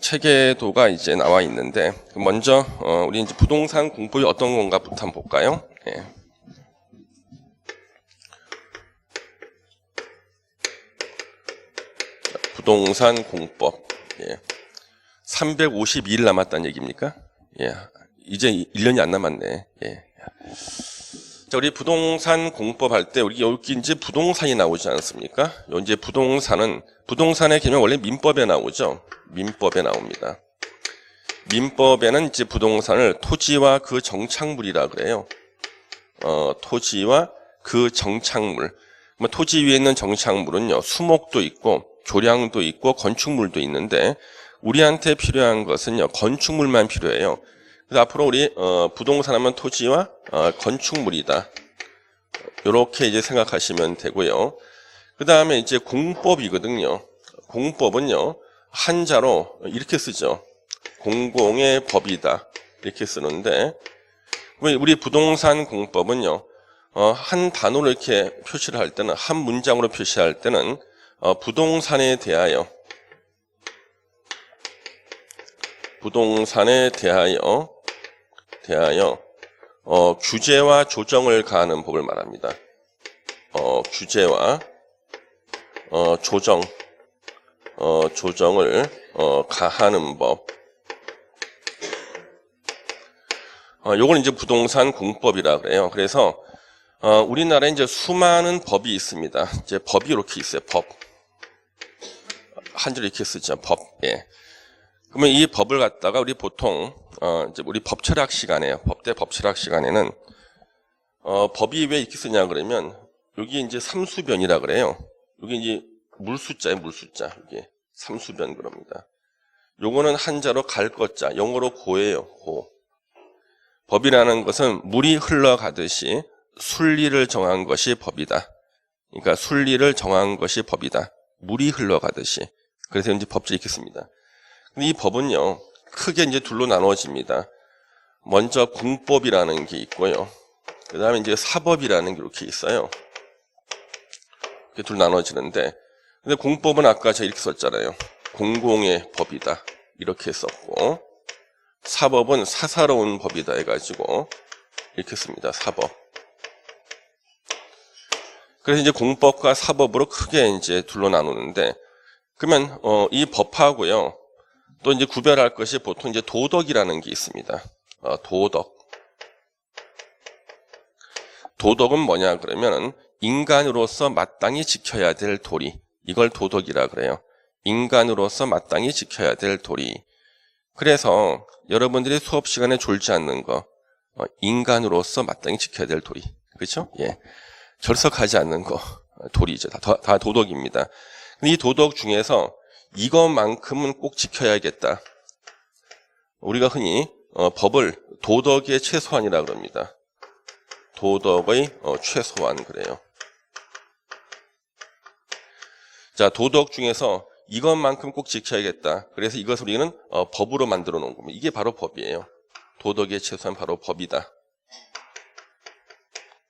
체계도가 이제 나와 있는데, 먼저, 우리 이제 부동산 공법이 어떤 건가부터 한번 볼까요? 예. 부동산 공법. 예. 352일 남았다는 얘기입니까? 예. 이제 1년이 안 남았네. 예. 자, 우리 부동산 공법 할 때, 우리 여기 이제 부동산이 나오지 않습니까? 이제 부동산의 개념 원래 민법에 나오죠? 민법에 나옵니다. 민법에는 이제 부동산을 토지와 그 정착물이라 그래요. 토지와 그 정착물. 토지 위에 있는 정착물은요, 수목도 있고, 조량도 있고, 건축물도 있는데, 우리한테 필요한 것은요, 건축물만 필요해요. 그래서 앞으로 우리 부동산 하면 토지와 건축물이다. 이렇게 이제 생각하시면 되고요. 그 다음에 이제 공법이거든요. 공법은요, 한자로 이렇게 쓰죠. 공공의 법이다. 이렇게 쓰는데, 우리 부동산 공법은요, 한 단어로 이렇게 표시를 할 때는, 한 문장으로 표시할 때는, 부동산에 대하여 규제와 조정을 가하는 법을 말합니다. 규제와 조정을 가하는 법. 요걸 이제 부동산 공법이라 그래요. 그래서 우리나라에 이제 수많은 법이 있습니다. 이제 법이 이렇게 있어요. 법. 한줄 이렇게 쓰죠. 법. 예. 그러면 이 법을 갖다가 우리 보통 이제 우리 법철학 시간에요. 법대 법철학 시간에는 법이 왜 이렇게 쓰냐 그러면 여기 이제 삼수변이라 그래요. 여기 이제 물숫자예요. 물숫자. 이게 삼수변 그럽니다. 요거는 한자로 갈 것자, 영어로 고예요. 고. 법이라는 것은 물이 흘러가듯이 순리를 정한 것이 법이다. 그러니까 순리를 정한 것이 법이다. 물이 흘러가듯이. 그래서 이제 법제 이렇게 씁니다. 근데 이 법은요, 크게 이제 둘로 나눠집니다. 먼저 공법이라는 게 있고요. 그 다음에 이제 사법이라는 게 이렇게 있어요. 이렇게 둘로 나눠지는데, 근데 공법은 아까 제가 이렇게 썼잖아요. 공공의 법이다. 이렇게 썼고, 사법은 사사로운 법이다 해가지고, 이렇게 씁니다. 사법. 그래서 이제 공법과 사법으로 크게 이제 둘로 나누는데, 그러면, 이 법하고요, 또 이제 구별할 것이 보통 이제 도덕이라는 게 있습니다. 도덕. 도덕은 뭐냐 그러면 인간으로서 마땅히 지켜야 될 도리. 이걸 도덕이라 그래요. 인간으로서 마땅히 지켜야 될 도리. 그래서 여러분들이 수업 시간에 졸지 않는 거, 인간으로서 마땅히 지켜야 될 도리. 그렇죠? 예. 결석하지 않는 거, 도리죠. 다 도덕입니다. 근데 이 도덕 중에서 이것만큼은 꼭 지켜야겠다. 우리가 흔히 법을 도덕의 최소한이라 그럽니다. 도덕의 최소한 그래요. 자, 도덕 중에서 이것만큼 꼭 지켜야겠다. 그래서 이것을 우리는 법으로 만들어 놓은 겁니다. 이게 바로 법이에요. 도덕의 최소한 바로 법이다.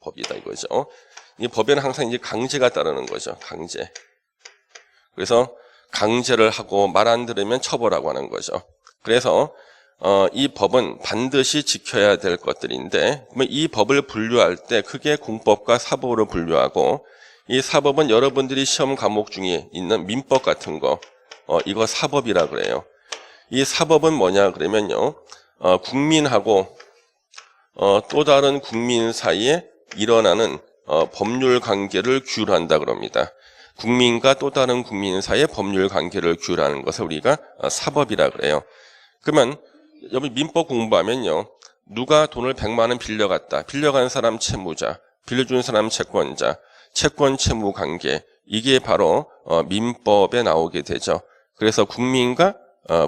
법이다 이거죠. 이 법에는 항상 이제 강제가 따르는 거죠. 강제. 그래서 강제를 하고 말 안 들으면 처벌하고 하는 거죠. 그래서 이 법은 반드시 지켜야 될 것들인데, 그러면 이 법을 분류할 때 크게 공법과 사법으로 분류하고, 이 사법은 여러분들이 시험 과목 중에 있는 민법 같은 거, 이거 사법이라 그래요. 이 사법은 뭐냐 그러면요, 국민하고 또 다른 국민 사이에 일어나는 법률 관계를 규율한다 그럽니다. 국민과 또 다른 국민 사이의 법률 관계를 규율하는 것을 우리가 사법이라 그래요. 그러면 여기 민법 공부하면요, 누가 돈을 100만 원 빌려갔다. 빌려간 사람 채무자, 빌려준 사람 채권자, 채권 채무 관계, 이게 바로 민법에 나오게 되죠. 그래서 국민과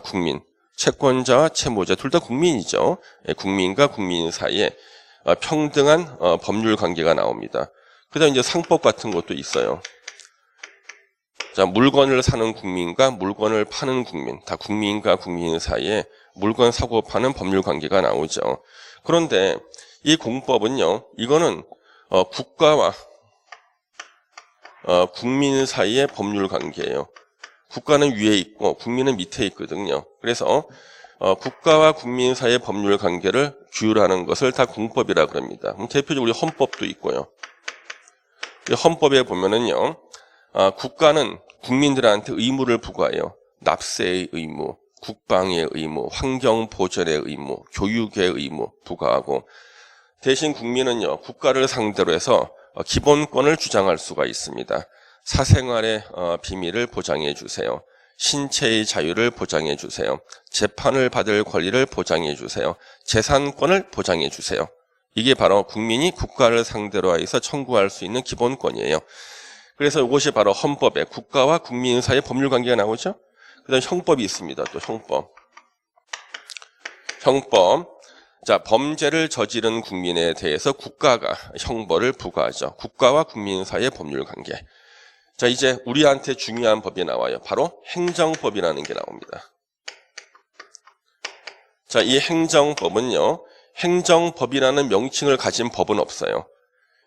국민, 채권자와 채무자 둘 다 국민이죠. 국민과 국민 사이에 평등한 법률 관계가 나옵니다. 그다음 이제 상법 같은 것도 있어요. 자, 물건을 사는 국민과 물건을 파는 국민, 다 국민과 국민 사이에 물건 사고 파는 법률 관계가 나오죠. 그런데 이 공법은요, 이거는 국가와 국민 사이의 법률 관계예요. 국가는 위에 있고 국민은 밑에 있거든요. 그래서 국가와 국민 사이의 법률 관계를 규율하는 것을 다 공법이라고 합니다. 대표적으로 우리 헌법도 있고요. 헌법에 보면은요, 국가는 국민들한테 의무를 부과해요. 납세의 의무, 국방의 의무, 환경 보전의 의무, 교육의 의무 부과하고, 대신 국민은요, 국가를 상대로 해서 기본권을 주장할 수가 있습니다. 사생활의 비밀을 보장해 주세요. 신체의 자유를 보장해 주세요. 재판을 받을 권리를 보장해 주세요. 재산권을 보장해 주세요. 이게 바로 국민이 국가를 상대로 해서 청구할 수 있는 기본권이에요. 그래서 이것이 바로 헌법에 국가와 국민 사이의 법률 관계가 나오죠. 그다음 형법이 있습니다. 또 형법. 자, 범죄를 저지른 국민에 대해서 국가가 형벌을 부과하죠. 국가와 국민 사이의 법률 관계. 자, 이제 우리한테 중요한 법이 나와요. 바로 행정법이라는 게 나옵니다. 자, 이 행정법은요, 행정법이라는 명칭을 가진 법은 없어요.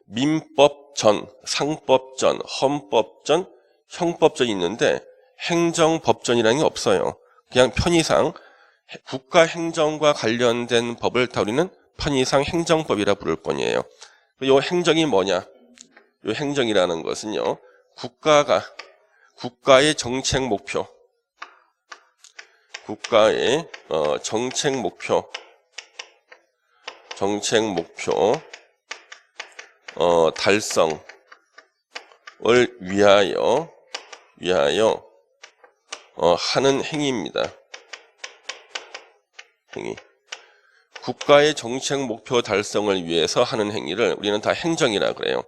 민법전, 상법전, 헌법전, 형법전이 있는데 행정법전이라는 게 없어요. 그냥 편의상 국가 행정과 관련된 법을 다 우리는 편의상 행정법이라 부를 뿐이에요. 이 행정이 뭐냐? 이 행정이라는 것은요, 국가의 정책 목표, 국가의 정책 목표 달성을 위하여 하는 행위입니다. 행위. 국가의 정책 목표 달성을 위해서 하는 행위를 우리는 다 행정이라 그래요.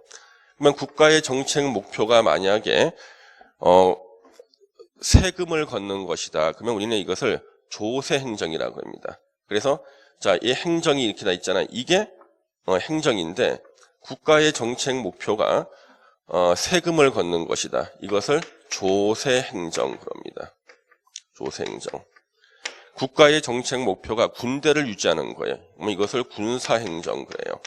그러면 국가의 정책 목표가 만약에 세금을 걷는 것이다. 그러면 우리는 이것을 조세행정이라고 합니다. 그래서 자, 이 행정이 이렇게 다 있잖아요. 이게 행정인데 국가의 정책 목표가 세금을 걷는 것이다. 이것을 조세행정 그럽니다. 조세행정. 국가의 정책 목표가 군대를 유지하는 거예요. 그럼 이것을 군사행정 그래요.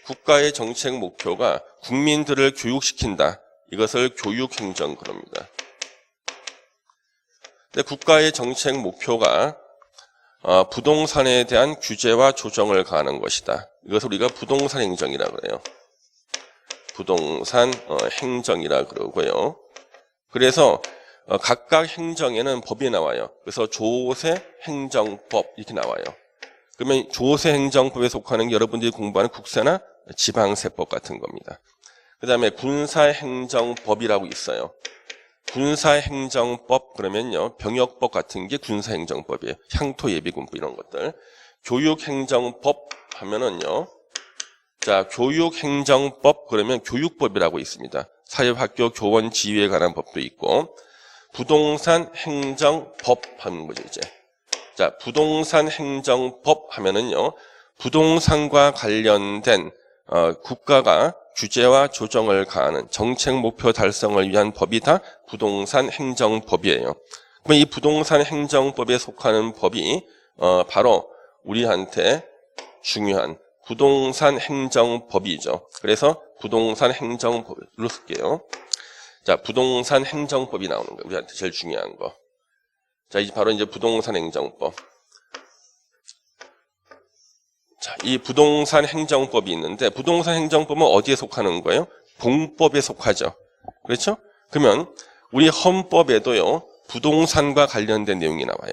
국가의 정책 목표가 국민들을 교육시킨다. 이것을 교육행정 그럽니다. 근데 국가의 정책 목표가 부동산에 대한 규제와 조정을 가하는 것이다. 이것을 우리가 부동산 행정이라 그래요. 부동산 행정이라 그러고요. 그래서 각각 행정에는 법이 나와요. 그래서 조세행정법 이렇게 나와요. 그러면 조세행정법에 속하는 게 여러분들이 공부하는 국세나 지방세법 같은 겁니다. 그 다음에 군사행정법이라고 있어요. 군사행정법 그러면요, 병역법 같은 게 군사행정법이에요. 향토예비군법 이런 것들. 교육행정법 하면은요, 자, 교육행정법 그러면 교육법이라고 있습니다. 사회학교 교원 지휘에 관한 법도 있고, 부동산 행정법 하는 거죠, 이제. 자, 부동산 행정법 하면은요, 부동산과 관련된 국가가 규제와 조정을 가하는 정책 목표 달성을 위한 법이 다 부동산 행정법이에요. 그럼 이 부동산 행정법에 속하는 법이 바로 우리한테 중요한 부동산 행정법이죠. 그래서 부동산 행정법으로 쓸게요. 자, 부동산 행정법이 나오는 거예요. 우리한테 제일 중요한 거. 자, 이제 바로 이제 부동산 행정법. 자, 이 부동산 행정법이 있는데 부동산 행정법은 어디에 속하는 거예요? 공법에 속하죠. 그렇죠? 그러면 우리 헌법에도요, 부동산과 관련된 내용이 나와요.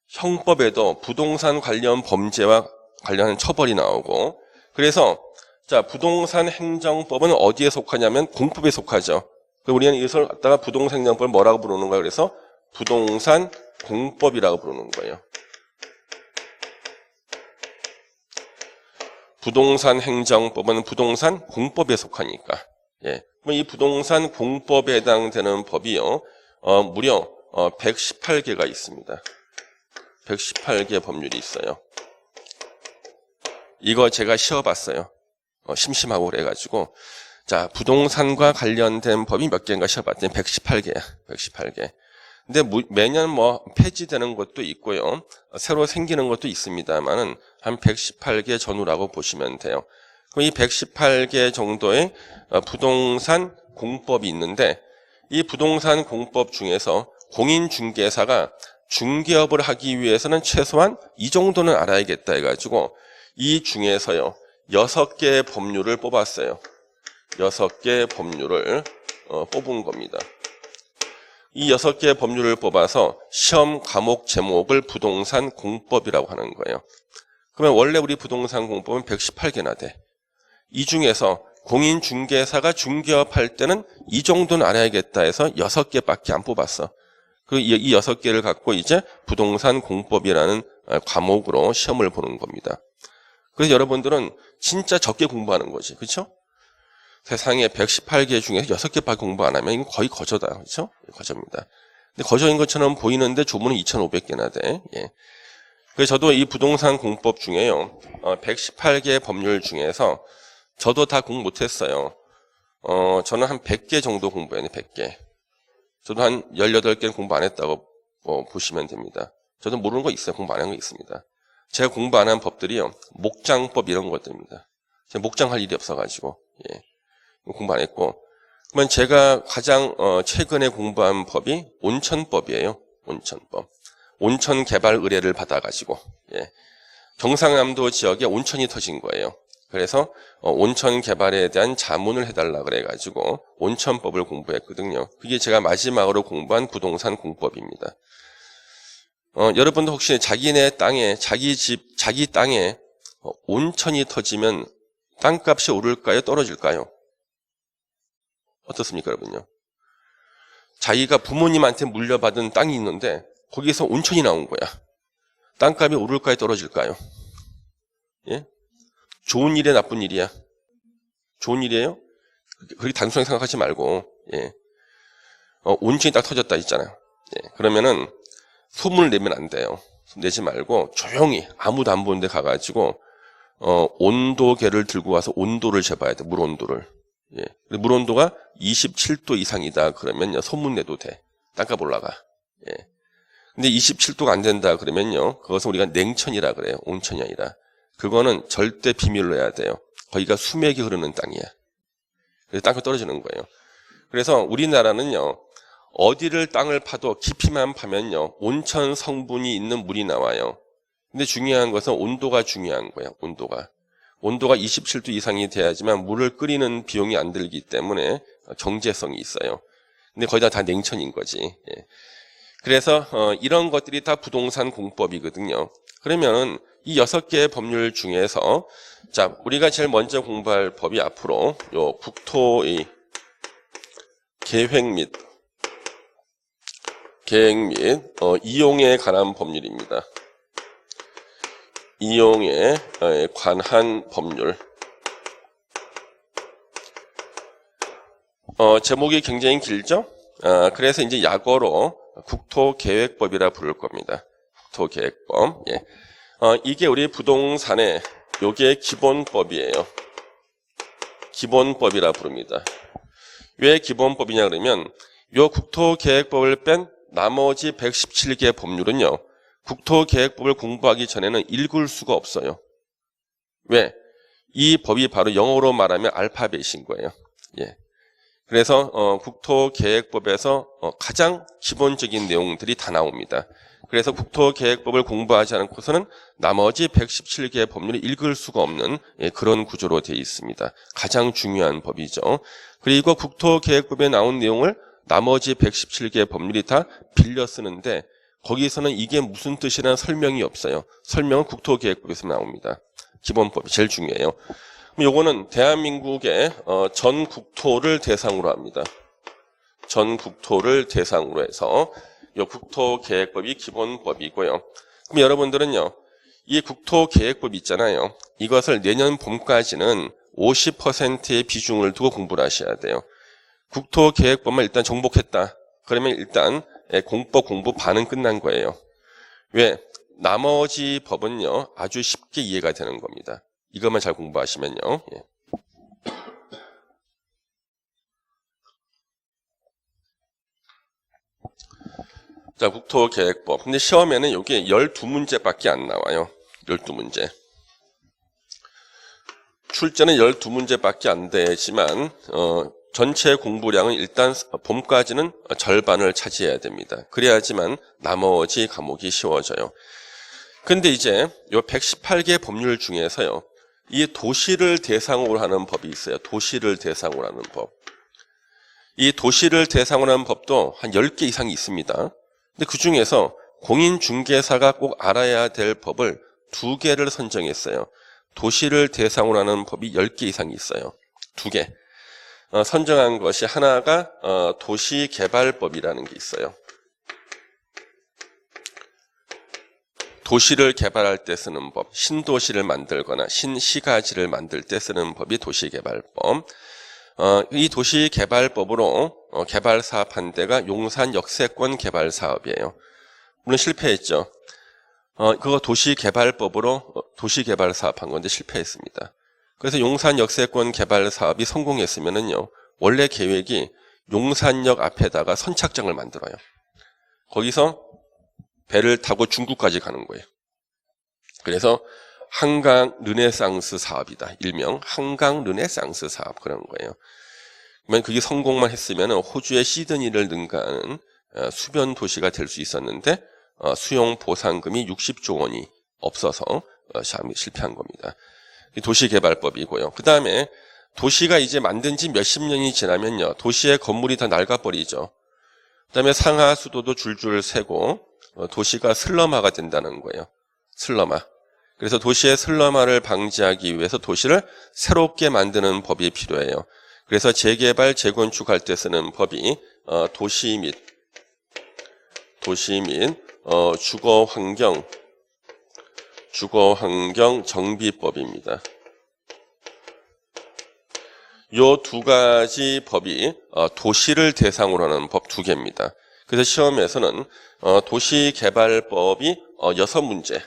형법에도 부동산 관련 범죄와 관련한 처벌이 나오고, 그래서 자, 부동산 행정법은 어디에 속하냐면 공법에 속하죠. 우리는 이것을 갖다가 부동산 행정법을 뭐라고 부르는 거예요? 그래서 부동산 공법이라고 부르는 거예요. 부동산 행정법은 부동산 공법에 속하니까. 예. 그럼 이 부동산 공법에 해당되는 법이요, 무려 118개가 있습니다. 118개 법률이 있어요. 이거 제가 쉬어봤어요. 심심하고 그래가지고. 자, 부동산과 관련된 법이 몇 개인가 쉬어봤더니 118개야. 118개. 근데 매년 뭐 폐지되는 것도 있고요, 새로 생기는 것도 있습니다만은 한 118개 전후라고 보시면 돼요. 그럼 이 118개 정도의 부동산 공법이 있는데, 이 부동산 공법 중에서 공인중개사가 중개업을 하기 위해서는 최소한 이 정도는 알아야겠다 해가지고 이 중에서요 6개의 법률을 뽑았어요. 6개의 법률을 뽑은 겁니다. 이 6개의 법률을 뽑아서 시험 과목 제목을 부동산 공법이라고 하는 거예요. 그러면 원래 우리 부동산 공법은 118개나 돼. 이 중에서 공인중개사가 중개업 할 때는 이 정도는 알아야겠다 해서 6개밖에 안 뽑았어. 이 6개를 갖고 이제 부동산 공법이라는 과목으로 시험을 보는 겁니다. 그래서 여러분들은 진짜 적게 공부하는 거지. 그렇죠? 세상에 118개 중에서 6개밖에 공부 안 하면 이건 거의 거저다. 그렇죠? 거저입니다. 근데 거저인 것처럼 보이는데 조문은 2,500개나 돼. 예. 그래서 저도 이 부동산 공법 중에요. 118개의 법률 중에서 저도 다 공부 못했어요. 저는 한 100개 정도 공부했네. 100개. 저도 한 18개는 공부 안 했다고 보시면 됩니다. 저도 모르는 거 있어요. 공부 안 한 거 있습니다. 제가 공부 안 한 법들이요. 목장법 이런 것들입니다. 제가 목장할 일이 없어가지고 예. 공부 안 했고, 그러면 제가 가장 최근에 공부한 법이 온천법이에요. 온천법. 온천 개발 의뢰를 받아가지고 예. 경상남도 지역에 온천이 터진 거예요. 그래서 온천 개발에 대한 자문을 해달라 그래가지고 온천법을 공부했거든요. 그게 제가 마지막으로 공부한 부동산 공법입니다. 여러분도 혹시 자기네 땅에, 자기 집, 자기 땅에 온천이 터지면 땅값이 오를까요? 떨어질까요? 어떻습니까, 여러분요? 자기가 부모님한테 물려받은 땅이 있는데 거기에서 온천이 나온 거야. 땅값이 오를까요? 떨어질까요? 예? 좋은 일이야, 나쁜 일이야? 좋은 일이에요? 그렇게 단순하게 생각하지 말고, 예. 온천이 딱 터졌다 있잖아요. 예. 그러면은 소문을 내면 안 돼요. 내지 말고 조용히 아무도 안 보는 데 가가지고 온도계를 들고 와서 온도를 재봐야 돼. 물 온도를. 예. 물 온도가 27도 이상이다 그러면요 소문 내도 돼. 땅값 올라가. 예. 근데 27도가 안 된다 그러면요 그것은 우리가 냉천이라 그래요. 온천이 아니라. 그거는 절대 비밀로 해야 돼요. 거기가 수맥이 흐르는 땅이야. 그래서 땅값 떨어지는 거예요. 그래서 우리나라는요 어디를 땅을 파도 깊이만 파면요 온천 성분이 있는 물이 나와요. 근데 중요한 것은 온도가 중요한 거예요. 온도가 27도 이상이 돼야지만 물을 끓이는 비용이 안 들기 때문에 경제성이 있어요. 근데 거의 다 냉천인 거지. 예. 그래서 이런 것들이 다 부동산 공법이거든요. 그러면 이 6개의 법률 중에서 자 우리가 제일 먼저 공부할 법이 앞으로 요 국토의 계획 및 이용에 관한 법률입니다. 이용에 관한 법률. 제목이 굉장히 길죠? 그래서 이제 약어로 국토계획법이라 부를 겁니다. 국토계획법. 예. 이게 우리 부동산의 요게 기본법이에요. 기본법이라 부릅니다. 왜 기본법이냐 그러면 요 국토계획법을 뺀 나머지 117개의 법률은요. 국토계획법을 공부하기 전에는 읽을 수가 없어요. 왜? 이 법이 바로 영어로 말하면 알파벳인 거예요. 예. 그래서 국토계획법에서 가장 기본적인 내용들이 다 나옵니다. 그래서 국토계획법을 공부하지 않고서는 나머지 117개의 법률을 읽을 수가 없는 그런 구조로 되어 있습니다. 가장 중요한 법이죠. 그리고 국토계획법에 나온 내용을 나머지 117개의 법률이 다 빌려 쓰는데 거기서는 이게 무슨 뜻이라는 설명이 없어요. 설명은 국토계획법에서 나옵니다. 기본법이 제일 중요해요. 요거는 대한민국의 전 국토를 대상으로 합니다. 전 국토를 대상으로 해서 요 국토계획법이 기본법이고요. 그럼 여러분들은요. 이 국토계획법 있잖아요. 이것을 내년 봄까지는 50%의 비중을 두고 공부를 하셔야 돼요. 국토계획법만 일단 정복했다. 그러면 일단 공법 공부 반은 끝난 거예요. 왜? 나머지 법은요. 아주 쉽게 이해가 되는 겁니다. 이것만 잘 공부하시면요. 예. 자, 국토계획법. 근데 시험에는 이게 12문제밖에 안 나와요. 12문제. 출제는 12문제밖에 안 되지만 전체 공부량은 일단 봄까지는 절반을 차지해야 됩니다. 그래야지만 나머지 과목이 쉬워져요. 근데 이제 이 118개 법률 중에서요, 이 도시를 대상으로 하는 법이 있어요. 도시를 대상으로 하는 법. 이 도시를 대상으로 하는 법도 한 10개 이상이 있습니다. 근데 그 중에서 공인중개사가 꼭 알아야 될 법을 2개를 선정했어요. 도시를 대상으로 하는 법이 10개 이상이 있어요. 2개. 선정한 것이 하나가 도시개발법이라는 게 있어요. 도시를 개발할 때 쓰는 법, 신도시를 만들거나 신시가지를 만들 때 쓰는 법이 도시개발법. 이 도시개발법으로 개발 사업한 데가 용산 역세권 개발 사업이에요. 물론 실패했죠. 그거 도시개발법으로 도시개발 사업한 건데 실패했습니다. 그래서 용산 역세권 개발 사업이 성공했으면은요, 원래 계획이 용산역 앞에다가 선착장을 만들어요. 거기서 배를 타고 중국까지 가는 거예요. 그래서 한강 르네상스 사업이다. 일명 한강 르네상스 사업, 그런 거예요. 그러면 그게 성공만 했으면 호주의 시드니를 능가하는 수변 도시가 될 수 있었는데 수용 보상금이 60조 원이 없어서 실패한 겁니다. 도시개발법이고요. 그 다음에 도시가 이제 만든 지 몇십 년이 지나면요, 도시의 건물이 다 낡아버리죠. 그 다음에 상하수도도 줄줄 새고 도시가 슬럼화가 된다는 거예요. 슬럼화. 그래서 도시의 슬럼화를 방지하기 위해서 도시를 새롭게 만드는 법이 필요해요. 그래서 재개발, 재건축할 때 쓰는 법이 도시 및 주거환경 정비법입니다. 요 2가지 법이 도시를 대상으로 하는 법 2개입니다. 그래서 시험에서는 도시개발법이 6문제,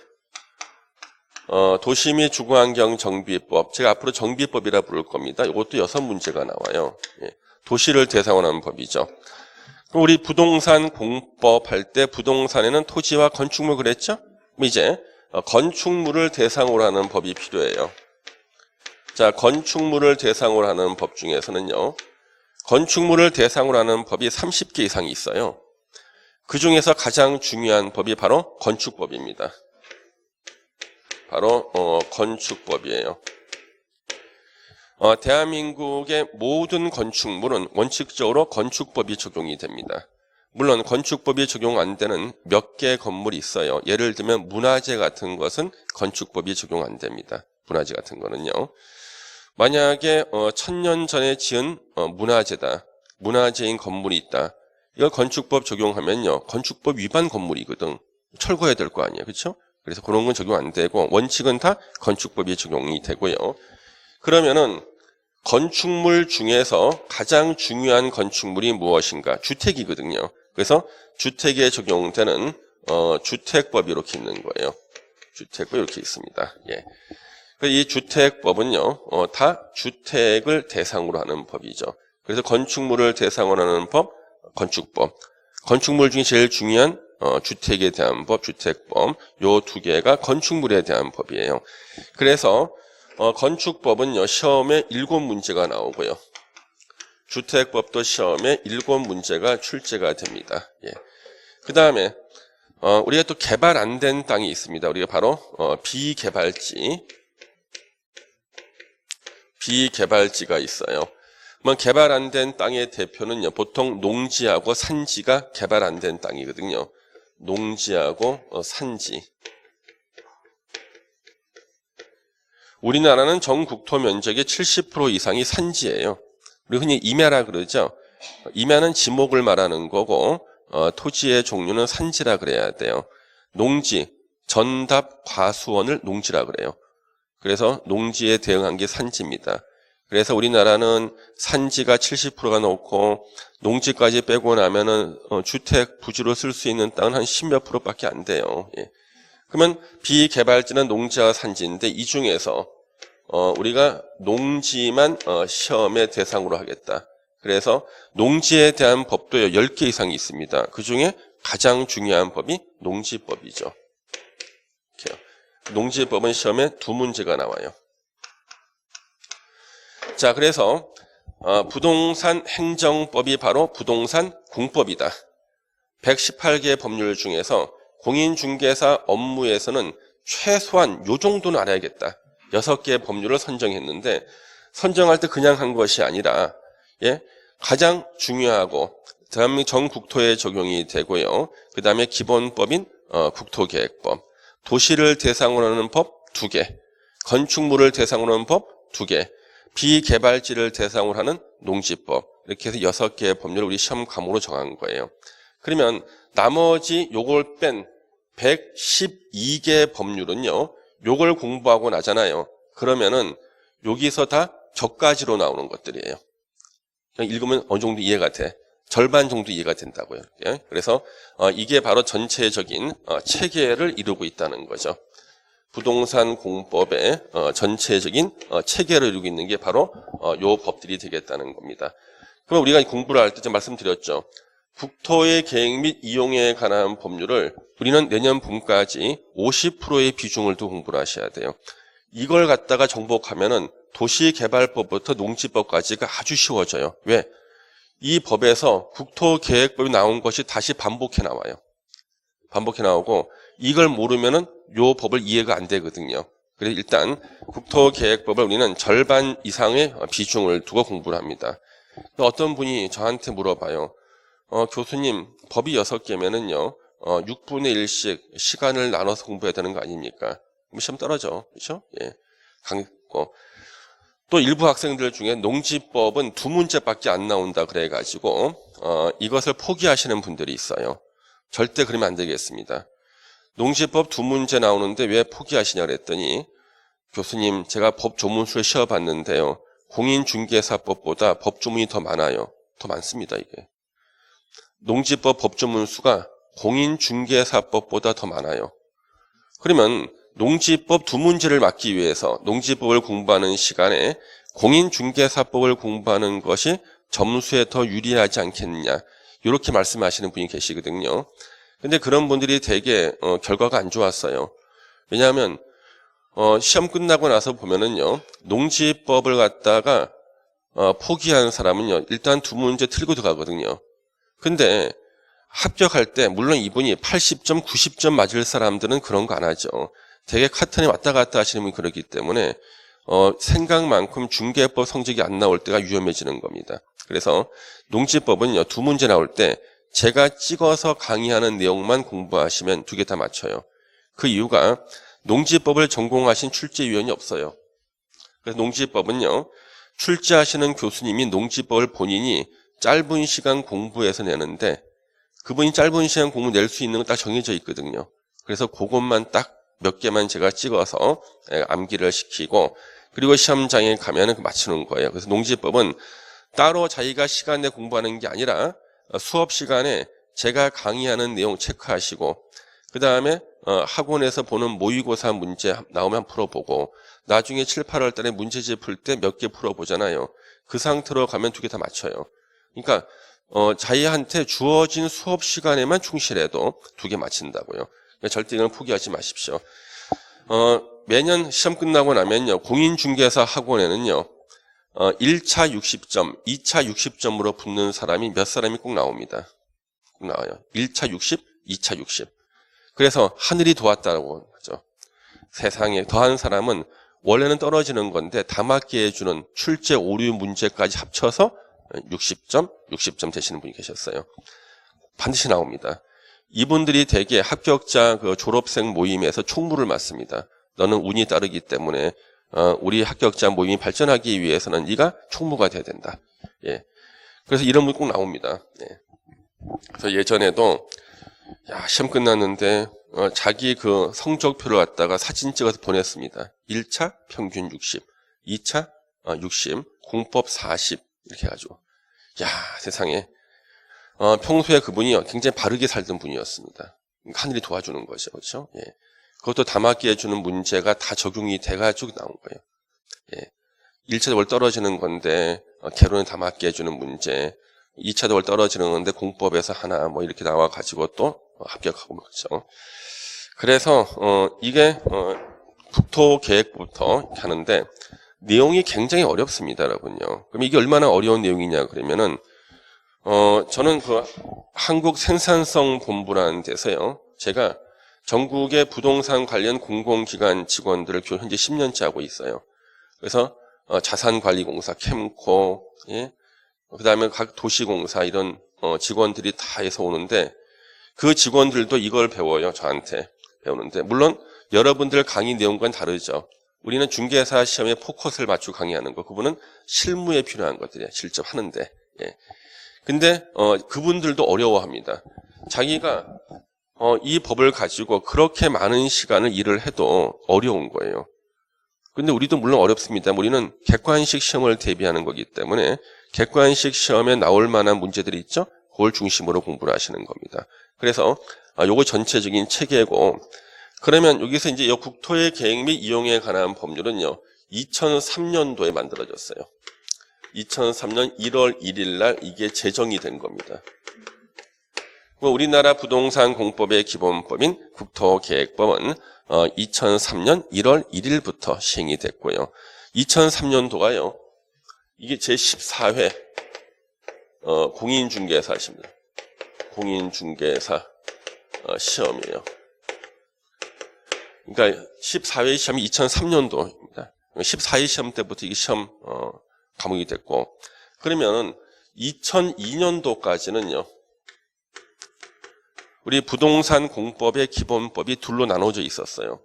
도시 및 주거환경 정비법, 제가 앞으로 정비법이라 부를 겁니다. 이것도 6문제가 나와요. 도시를 대상으로 하는 법이죠. 우리 부동산 공법 할 때 부동산에는 토지와 건축물 그랬죠? 이제 건축물을 대상으로 하는 법이 필요해요. 자, 건축물을 대상으로 하는 법 중에서는요, 건축물을 대상으로 하는 법이 30개 이상이 있어요. 그 중에서 가장 중요한 법이 바로 건축법입니다. 바로 건축법이에요. 대한민국의 모든 건축물은 원칙적으로 건축법이 적용이 됩니다. 물론 건축법이 적용 안 되는 몇 개 건물이 있어요. 예를 들면 문화재 같은 것은 건축법이 적용 안 됩니다. 문화재 같은 거는요. 만약에 1000년 전에 지은 문화재다, 문화재인 건물이 있다, 이걸 건축법 적용하면요, 건축법 위반 건물이거든. 철거해야 될 거 아니에요. 그렇죠? 그래서 그런 건 적용 안 되고 원칙은 다 건축법이 적용이 되고요. 그러면은 건축물 중에서 가장 중요한 건축물이 무엇인가? 주택이거든요. 그래서 주택에 적용되는 주택법이 이렇게 있는 거예요. 주택법 이렇게 있습니다. 예. 이 주택법은요, 다 주택을 대상으로 하는 법이죠. 그래서 건축물을 대상으로 하는 법, 건축법. 건축물 중에 제일 중요한 주택에 대한 법, 주택법, 요 2개가 건축물에 대한 법이에요. 그래서 건축법은요, 시험에 7문제가 나오고요. 주택법도 시험에 7문제가 출제가 됩니다. 예. 그 다음에 우리가 또 개발 안 된 땅이 있습니다. 우리가 바로 비개발지가 있어요. 개발 안 된 땅의 대표는요, 보통 농지하고 산지가 개발 안 된 땅이거든요. 농지하고 산지. 우리나라는 전 국토 면적의 70% 이상이 산지예요. 우리 흔히 임야라 그러죠. 임야는 지목을 말하는 거고 토지의 종류는 산지라 그래야 돼요. 농지, 전답 과수원을 농지라 그래요. 그래서 농지에 대응한 게 산지입니다. 그래서 우리나라는 산지가 70%가 넘고 농지까지 빼고 나면은 주택 부지로 쓸 수 있는 땅은 한 10몇 %밖에 안 돼요. 예. 그러면 비개발지는 농지와 산지인데 이 중에서 우리가 농지만 시험의 대상으로 하겠다. 그래서 농지에 대한 법도 10개 이상이 있습니다. 그 중에 가장 중요한 법이 농지법이죠. 이렇게요. 농지법은 시험에 2문제가 나와요. 자, 그래서 부동산 행정법이 바로 부동산 공법이다. 118개 법률 중에서 공인중개사 업무에서는 최소한 요 정도는 알아야겠다. 6개 법률을 선정했는데 선정할 때 그냥 한 것이 아니라 가장 중요하고 대한민국 전 국토에 적용이 되고요. 그 다음에 기본법인 국토계획법, 도시를 대상으로 하는 법 2개, 건축물을 대상으로 하는 법 2개, 비개발지를 대상으로 하는 농지법, 이렇게 해서 6개의 법률을 우리 시험 과목으로 정한 거예요. 그러면 나머지 요걸 뺀 112개 법률은요, 요걸 공부하고 나잖아요. 그러면은 여기서 다 저까지로 나오는 것들이에요. 그냥 읽으면 어느 정도 이해가 돼. 절반 정도 이해가 된다고요. 그래서 이게 바로 전체적인 체계를 이루고 있다는 거죠. 부동산 공법의 전체적인 체계를 이루고 있는 게 바로 요 법들이 되겠다는 겁니다. 그럼 우리가 공부를 할 때 좀 말씀드렸죠. 국토의 계획 및 이용에 관한 법률을 우리는 내년 봄까지 50%의 비중을 두고 공부를 하셔야 돼요. 이걸 갖다가 정복하면은 도시개발법부터 농지법까지가 아주 쉬워져요. 왜? 이 법에서 국토계획법이 나온 것이 다시 반복해 나와요. 반복해 나오고 이걸 모르면은 요 법을 이해가 안 되거든요. 그래서 일단 국토계획법을 우리는 절반 이상의 비중을 두고 공부를 합니다. 어떤 분이 저한테 물어봐요. 교수님, 법이 6개면은요, 6분의 1씩 시간을 나눠서 공부해야 되는 거 아닙니까? 시험 떨어져. 그렇죠? 예. 또 일부 학생들 중에 농지법은 2문제밖에 안 나온다 그래가지고 이것을 포기하시는 분들이 있어요. 절대 그러면 안 되겠습니다. 농지법 2문제 나오는데 왜 포기하시냐 그랬더니 교수님, 제가 법 조문수를 씌워봤는데요. 공인중개사법보다 법 조문이 더 많아요. 더 많습니다, 이게. 농지법 법 조문수가 공인중개사법보다 더 많아요. 그러면 농지법 2문제를 맞기 위해서 농지법을 공부하는 시간에 공인중개사법을 공부하는 것이 점수에 더 유리하지 않겠느냐, 이렇게 말씀하시는 분이 계시거든요. 근데 그런 분들이 되게 결과가 안 좋았어요. 왜냐하면 시험 끝나고 나서 보면은요, 농지법을 갖다가 포기하는 사람은요, 일단 2문제 틀고 들어가거든요. 근데 합격할 때 물론 이분이 80점, 90점 맞을 사람들은 그런 거 안 하죠. 되게 카턴에 왔다 갔다 하시는 분이 그렇기 때문에 생각만큼 중개법 성적이 안 나올 때가 위험해지는 겁니다. 그래서 농지법은요, 2문제 나올 때 제가 찍어서 강의하는 내용만 공부하시면 2개 다 맞춰요. 그 이유가 농지법을 전공하신 출제위원이 없어요. 그래서 농지법은요, 출제하시는 교수님이 농지법을 본인이 짧은 시간 공부해서 내는데 그분이 짧은 시간 공부 낼 수 있는 건 딱 정해져 있거든요. 그래서 그것만 딱 몇 개만 제가 찍어서 암기를 시키고 그리고 시험장에 가면은 맞추는 거예요. 그래서 농지법은 따로 자기가 시간 내 공부하는 게 아니라 수업 시간에 제가 강의하는 내용 체크하시고 그 다음에 학원에서 보는 모의고사 문제 나오면 풀어보고 나중에 7, 8월 달에 문제집 풀 때 몇 개 풀어보잖아요. 그 상태로 가면 2개 다 맞춰요. 그러니까 자기한테 주어진 수업 시간에만 충실해도 2개 맞힌다고요. 그러니까 절대 이건 포기하지 마십시오. 매년 시험 끝나고 나면요, 공인중개사 학원에는요, 1차 60점, 2차 60점으로 붙는 사람이 몇 사람이 꼭 나옵니다. 꼭 나와요. 1차 60, 2차 60. 그래서 하늘이 도왔다고 하죠. 세상에 더한 사람은 원래는 떨어지는 건데 다 맞게 해주는 출제 오류 문제까지 합쳐서 60점 되시는 분이 계셨어요. 반드시 나옵니다. 이분들이 대개 합격자 그 졸업생 모임에서 총무를 맡습니다. 너는 운이 따르기 때문에 우리 합격자 모임이 발전하기 위해서는 네가 총무가 돼야 된다. 예. 그래서 이런 분이 꼭 나옵니다. 예. 그래서 예전에도 시험 끝났는데 자기 그 성적표를 갖다가 사진 찍어서 보냈습니다. 1차 평균 60, 2차 60, 공법 40 이렇게 해가지고 세상에 평소에 그분이 굉장히 바르게 살던 분이었습니다. 하늘이 도와주는 거죠. 그렇죠? 예. 그것도 다 맞게 해주는 문제가 다 적용이 돼가지고 나온 거예요. 예. 1차도 월 떨어지는 건데 개론에 다 맞게 해주는 문제, 2차도 월 떨어지는 건데 공법에서 하나 뭐 이렇게 나와가지고 또 합격하고 그렇죠. 그래서 이게 국토계획부터 하는데 내용이 굉장히 어렵습니다, 여러분요. 그럼 이게 얼마나 어려운 내용이냐 그러면은 저는 그 한국 생산성 본부라는 데서요. 제가 전국의 부동산 관련 공공기관 직원들을 현재 10년째 하고 있어요. 그래서 자산관리공사, 캠코, 예? 그다음에 각 도시공사 이런 직원들이 다 해서 오는데 그 직원들도 이걸 배워요. 저한테 배우는데 물론 여러분들 강의 내용과는 다르죠. 우리는 중개사 시험에 포커스를 맞추고 강의하는 거. 그분은 실무에 필요한 것들이에요. 직접 하는데. 예. 근데 그분들도 어려워합니다. 자기가 이 법을 가지고 그렇게 많은 시간을 일을 해도 어려운 거예요. 근데 우리도 물론 어렵습니다. 우리는 객관식 시험을 대비하는 거기 때문에 객관식 시험에 나올 만한 문제들이 있죠. 그걸 중심으로 공부를 하시는 겁니다. 그래서 요거 전체적인 체계고 그러면 여기서 이제 이 국토의 계획 및 이용에 관한 법률은요. 2003년도에 만들어졌어요. 2003년 1월 1일 날 이게 제정이 된 겁니다. 우리나라 부동산 공법의 기본법인 국토계획법은 2003년 1월 1일부터 시행이 됐고요. 2003년도가요. 이게 제14회 공인중개사입니다. 공인중개사 시험이에요. 그러니까 14회 시험이 2003년도입니다. 14회 시험 때부터 이게 시험 과목이 됐고 그러면 2002년도까지는요. 우리 부동산 공법의 기본법이 둘로 나눠져 있었어요.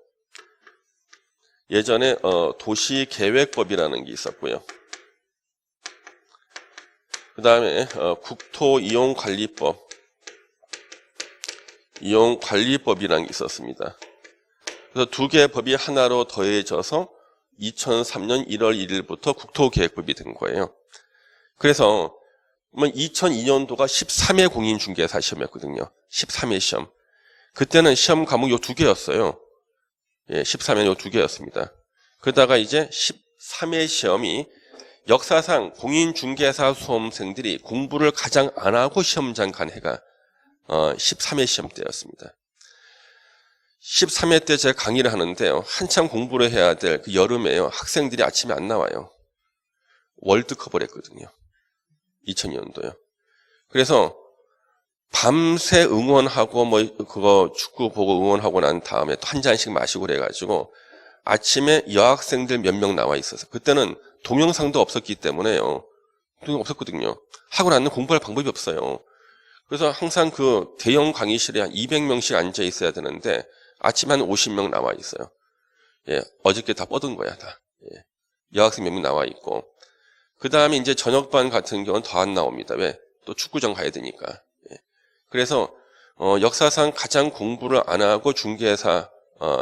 예전에 도시계획법이라는 게 있었고요. 그 다음에 국토이용관리법, 이용관리법이라는 게 있었습니다. 그래서 두 개의 법이 하나로 더해져서 2003년 1월 1일부터 국토계획법이 된 거예요. 그래서 2002년도가 13회 공인중개사 시험이었거든요. 13회 시험. 그때는 시험 과목 요 두 개였어요. 예, 13회 요 두 개였습니다. 그러다가 이제 13회 시험이 역사상 공인중개사 수험생들이 공부를 가장 안 하고 시험장 간 해가 13회 시험 때였습니다. 13회 때 제가 강의를 하는데요. 한참 공부를 해야 될 그 여름에요. 학생들이 아침에 안 나와요. 월드컵을 했거든요. 2002년도요. 그래서 밤새 응원하고 그거 축구 보고 응원하고 난 다음에 또 한 잔씩 마시고 그래가지고 아침에 여학생들 몇 명 나와 있어서 그때는 동영상도 없었기 때문에요. 없었거든요. 하고 나면 공부할 방법이 없어요. 그래서 항상 그 대형 강의실에 한 200명씩 앉아 있어야 되는데 아침에 한 50명 나와 있어요. 예, 어저께 다 뻗은 거야, 다. 예, 여학생 몇 명 나와 있고. 그 다음에 이제 저녁반 같은 경우는 더 안 나옵니다. 왜? 또 축구장 가야 되니까. 예. 그래서, 역사상 가장 공부를 안 하고 중개사,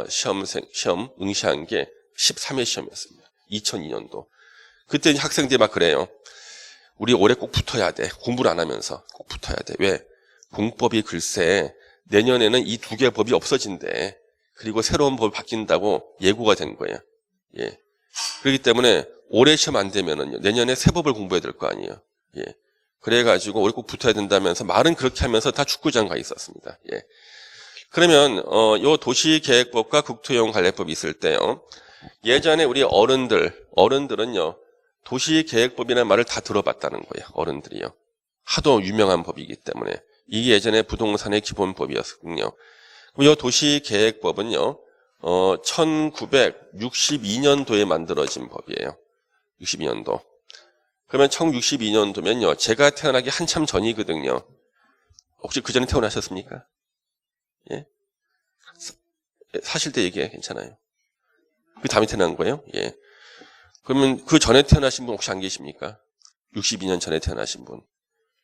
시험 응시한 게 13회 시험이었습니다. 2002년도. 그때 학생들이 막 그래요. 우리 올해 꼭 붙어야 돼. 공부를 안 하면서 꼭 붙어야 돼. 왜? 공법이 글쎄 내년에는 이 두 개의 법이 없어진대. 그리고 새로운 법이 바뀐다고 예고가 된 거예요. 예. 그렇기 때문에 올해 시험 안 되면은요. 내년에 새 법을 공부해야 될 거 아니에요. 예. 그래가지고 올해 꼭 붙어야 된다면서 말은 그렇게 하면서 다 축구장 가 있었습니다. 예. 그러면 요 도시계획법과 국토이용관리법이 있을 때요. 예전에 우리 어른들은요. 도시계획법이라는 말을 다 들어봤다는 거예요. 어른들이요. 하도 유명한 법이기 때문에. 이게 예전에 부동산의 기본법이었거든요. 이 도시계획법은요. 1962년도에 만들어진 법이에요. 62년도. 그러면 1962년도면요. 제가 태어나기 한참 전이거든요. 혹시 그 전에 태어나셨습니까? 예? 사실 때 얘기해. 괜찮아요. 그 다음에 태어난 거예요? 예. 그러면 그 전에 태어나신 분 혹시 안 계십니까? 62년 전에 태어나신 분.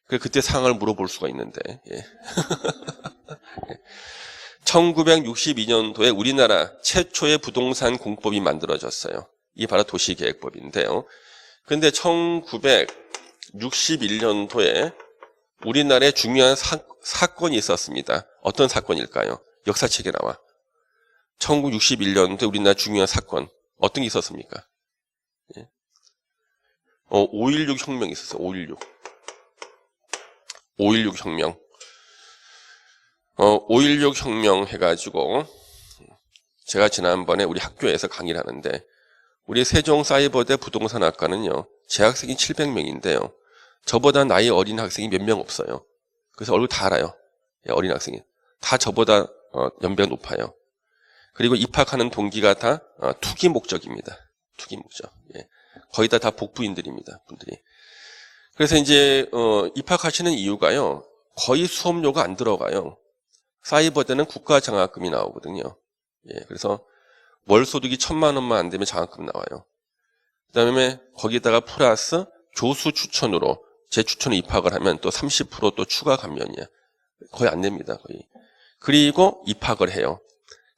그때 상황을 물어볼 수가 있는데. 예. 1962년도에 우리나라 최초의 부동산 공법이 만들어졌어요. 이게 바로 도시계획법인데요. 그런데 1961년도에 우리나라에 중요한 사건이 있었습니다. 어떤 사건일까요? 역사책에 나와. 1961년도에 우리나라 중요한 사건. 어떤 게 있었습니까? 예. 5.16 혁명이 있었어요. 5.16 혁명. 5.16 혁명 해가지고 제가 지난번에 우리 학교에서 강의를 하는데 우리 세종사이버대 부동산학과는요, 재학생이 700명인데요. 저보다 나이 어린 학생이 몇 명 없어요. 그래서 얼굴 다 알아요. 어린 학생이. 다 저보다 연배가 높아요. 그리고 입학하는 동기가 다 투기 목적입니다. 투기 목적. 예. 거의 다 복부인들입니다. 분들이. 그래서 이제 입학하시는 이유가요. 거의 수업료가 안 들어가요. 사이버대는 국가장학금이 나오거든요. 예. 그래서 월 소득이 1,000만 원만 안 되면 장학금 나와요. 그다음에 거기다가 플러스 교수 추천으로 제 추천에 입학을 하면 또 30% 또 추가 감면이에요. 거의 안 냅니다. 거의. 그리고 입학을 해요.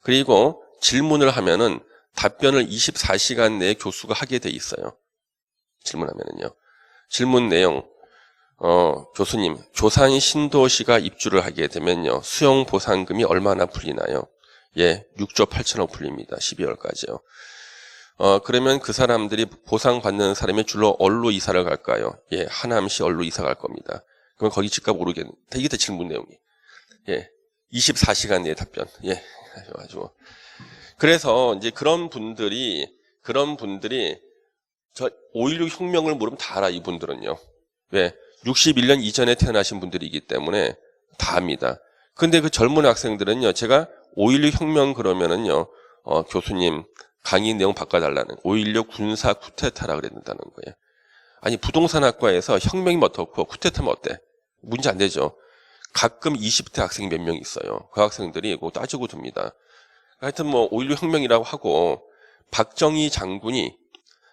그리고 질문을 하면은 답변을 24시간 내에 교수가 하게 돼 있어요. 질문하면은요. 질문 내용, 교수님, 교산 신도시가 입주를 하게 되면요. 수용 보상금이 얼마나 풀리나요? 예, 6조 8천억 풀립니다. 12월까지요. 그러면 그 사람들이 보상받는 사람이 줄로 어디로 이사를 갈까요? 예, 하남시 어디로 이사 갈 겁니다. 그러면 거기 집값 오르겠네. 이게 다 질문 내용이. 예, 24시간 내에 답변. 예, 아주. 그래서 이제 그런 분들이 저 5.16 혁명을 모르면 다 알아, 이분들은요. 왜? 61년 이전에 태어나신 분들이기 때문에 다 압니다. 근데 그 젊은 학생들은요, 제가 5.16 혁명 그러면은요, 교수님, 강의 내용 바꿔달라는 5.16 군사 쿠데타라 그랬다는 거예요. 아니, 부동산학과에서 혁명이면 어떻고 쿠데타면 어때? 문제 안 되죠. 가끔 20대 학생이 몇 명 있어요. 그 학생들이 그거 따지고 듭니다. 하여튼 뭐 5.16 혁명이라고 하고 박정희 장군이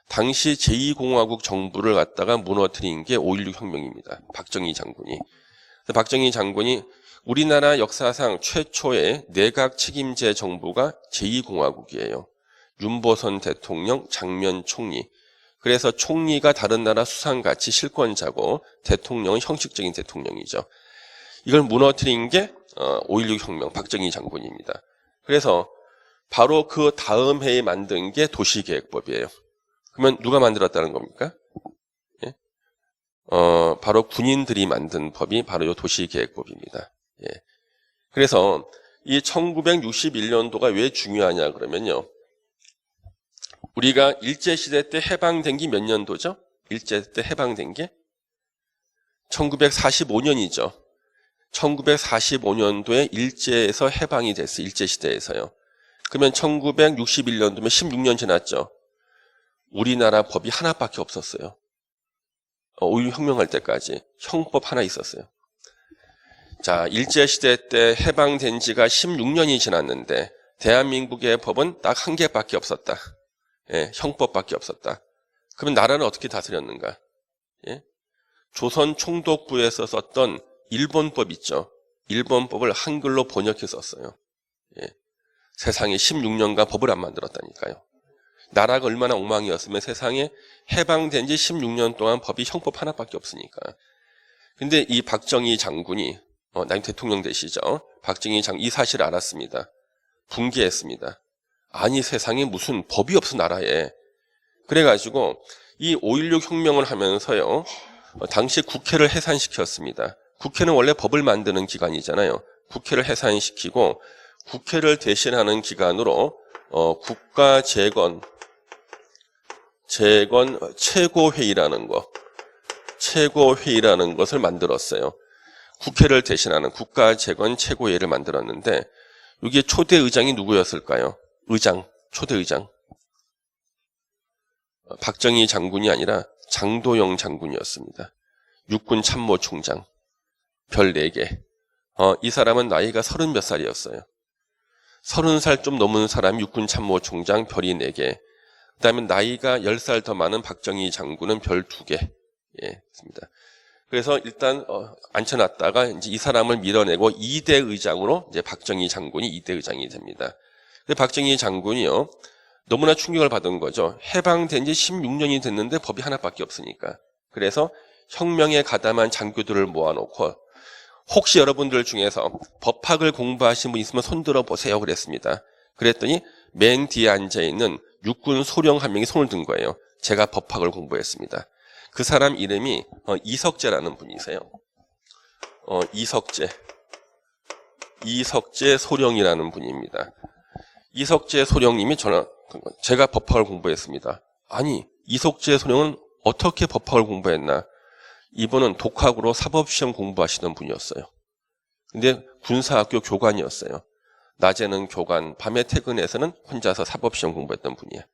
당시 제2공화국 정부를 갖다가 무너뜨린 게 5.16 혁명입니다. 박정희 장군이. 박정희 장군이 우리나라 역사상 최초의 내각 책임제 정부가 제2공화국이에요. 윤보선 대통령, 장면 총리. 그래서 총리가 다른 나라 수상가치 실권자고 대통령은 형식적인 대통령이죠. 이걸 무너뜨린 게 5.16 혁명, 박정희 장군입니다. 그래서 바로 그 다음 해에 만든 게 도시계획법이에요. 그러면 누가 만들었다는 겁니까? 예? 바로 군인들이 만든 법이 바로 이 도시계획법입니다. 예. 그래서 이 1961년도가 왜 중요하냐 그러면요. 우리가 일제시대 때 해방된 게 몇 년도죠? 일제 때 해방된 게? 1945년이죠. 1945년도에 일제에서 해방이 됐어요. 일제시대에서요. 그러면 1961년도면 16년 지났죠. 우리나라 법이 하나밖에 없었어요. 5.16 혁명할 때까지 형법 하나 있었어요. 자, 일제시대 때 해방된 지가 16년이 지났는데 대한민국의 법은 딱 한 개밖에 없었다. 예, 형법밖에 없었다. 그러면 나라는 어떻게 다스렸는가? 예? 조선 총독부에서 썼던 일본법 있죠. 일본법을 한글로 번역해서 썼어요. 예. 세상에 16년간 법을 안 만들었다니까요. 나라가 얼마나 엉망이었으면 세상에 해방된 지 16년 동안 법이 형법 하나밖에 없으니까. 근데 이 박정희 장군이 나중에 대통령 되시죠. 박정희 장군 이 사실을 알았습니다. 붕괴했습니다. 아니 세상에 무슨 법이 없어 나라에. 그래가지고 이 5.16 혁명을 하면서요. 당시 국회를 해산시켰습니다. 국회는 원래 법을 만드는 기관이잖아요. 국회를 해산시키고 국회를 대신하는 기관으로 국가재건 최고회의라는 것을 만들었어요. 국회를 대신하는 국가재건 최고회의를 만들었는데 여기에 초대 의장이 누구였을까요? 초대 의장. 박정희 장군이 아니라 장도영 장군이었습니다. 육군 참모총장. 별 4개. 이 사람은 나이가 30몇 살이었어요. 30살 좀 넘은 사람이 육군 참모총장 별이 4개. 그 다음에 나이가 10살 더 많은 박정희 장군은 별 2개. 예, 있습니다. 그래서 일단, 앉혀놨다가 이제 이 사람을 밀어내고 2대 의장으로 이제 박정희 장군이 2대 의장이 됩니다. 근데 박정희 장군이요, 너무나 충격을 받은 거죠. 해방된 지 16년이 됐는데 법이 하나밖에 없으니까. 그래서 혁명에 가담한 장교들을 모아놓고 혹시 여러분들 중에서 법학을 공부하신 분 있으면 손들어 보세요 그랬습니다. 그랬더니 맨 뒤에 앉아있는 육군 소령 한 명이 손을 든 거예요. 제가 법학을 공부했습니다. 그 사람 이름이 이석재라는 분이세요. 이석재 소령이라는 분입니다. 이석재 소령님이 제가 법학을 공부했습니다. 아니, 이석재 소령은 어떻게 법학을 공부했나? 이분은 독학으로 사법시험 공부하시던 분이었어요. 근데 군사학교 교관이었어요. 낮에는 교관, 밤에 퇴근해서는 혼자서 사법시험 공부했던 분이야.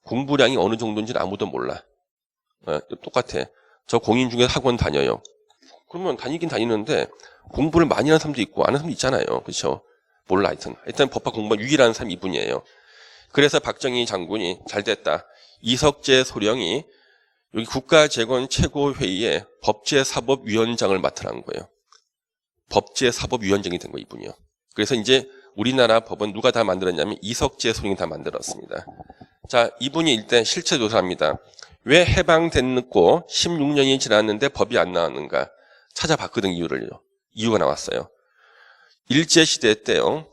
공부량이 어느 정도인지는 아무도 몰라. 똑같아. 저 공인 중에 학원 다녀요. 그러면 다니긴 다니는데 공부를 많이 하는 사람도 있고 안 하는 사람도 있잖아요. 그렇죠? 몰라 하여튼. 일단 법학 공부한 유일한 사람이 이분이에요. 그래서 박정희 장군이 잘 됐다. 이석재 소령이 여기 국가재건 최고회의에 법제사법위원장을 맡으라는 거예요. 법제사법위원장이 된 거예요, 이분이요. 그래서 이제 우리나라 법은 누가 다 만들었냐면 이석재 소령이 다 만들었습니다. 자, 이분이 일단 실체 조사합니다. 왜 해방됐고 16년이 지났는데 법이 안 나왔는가? 찾아봤거든, 이유를요. 이유가 나왔어요. 일제시대 때요,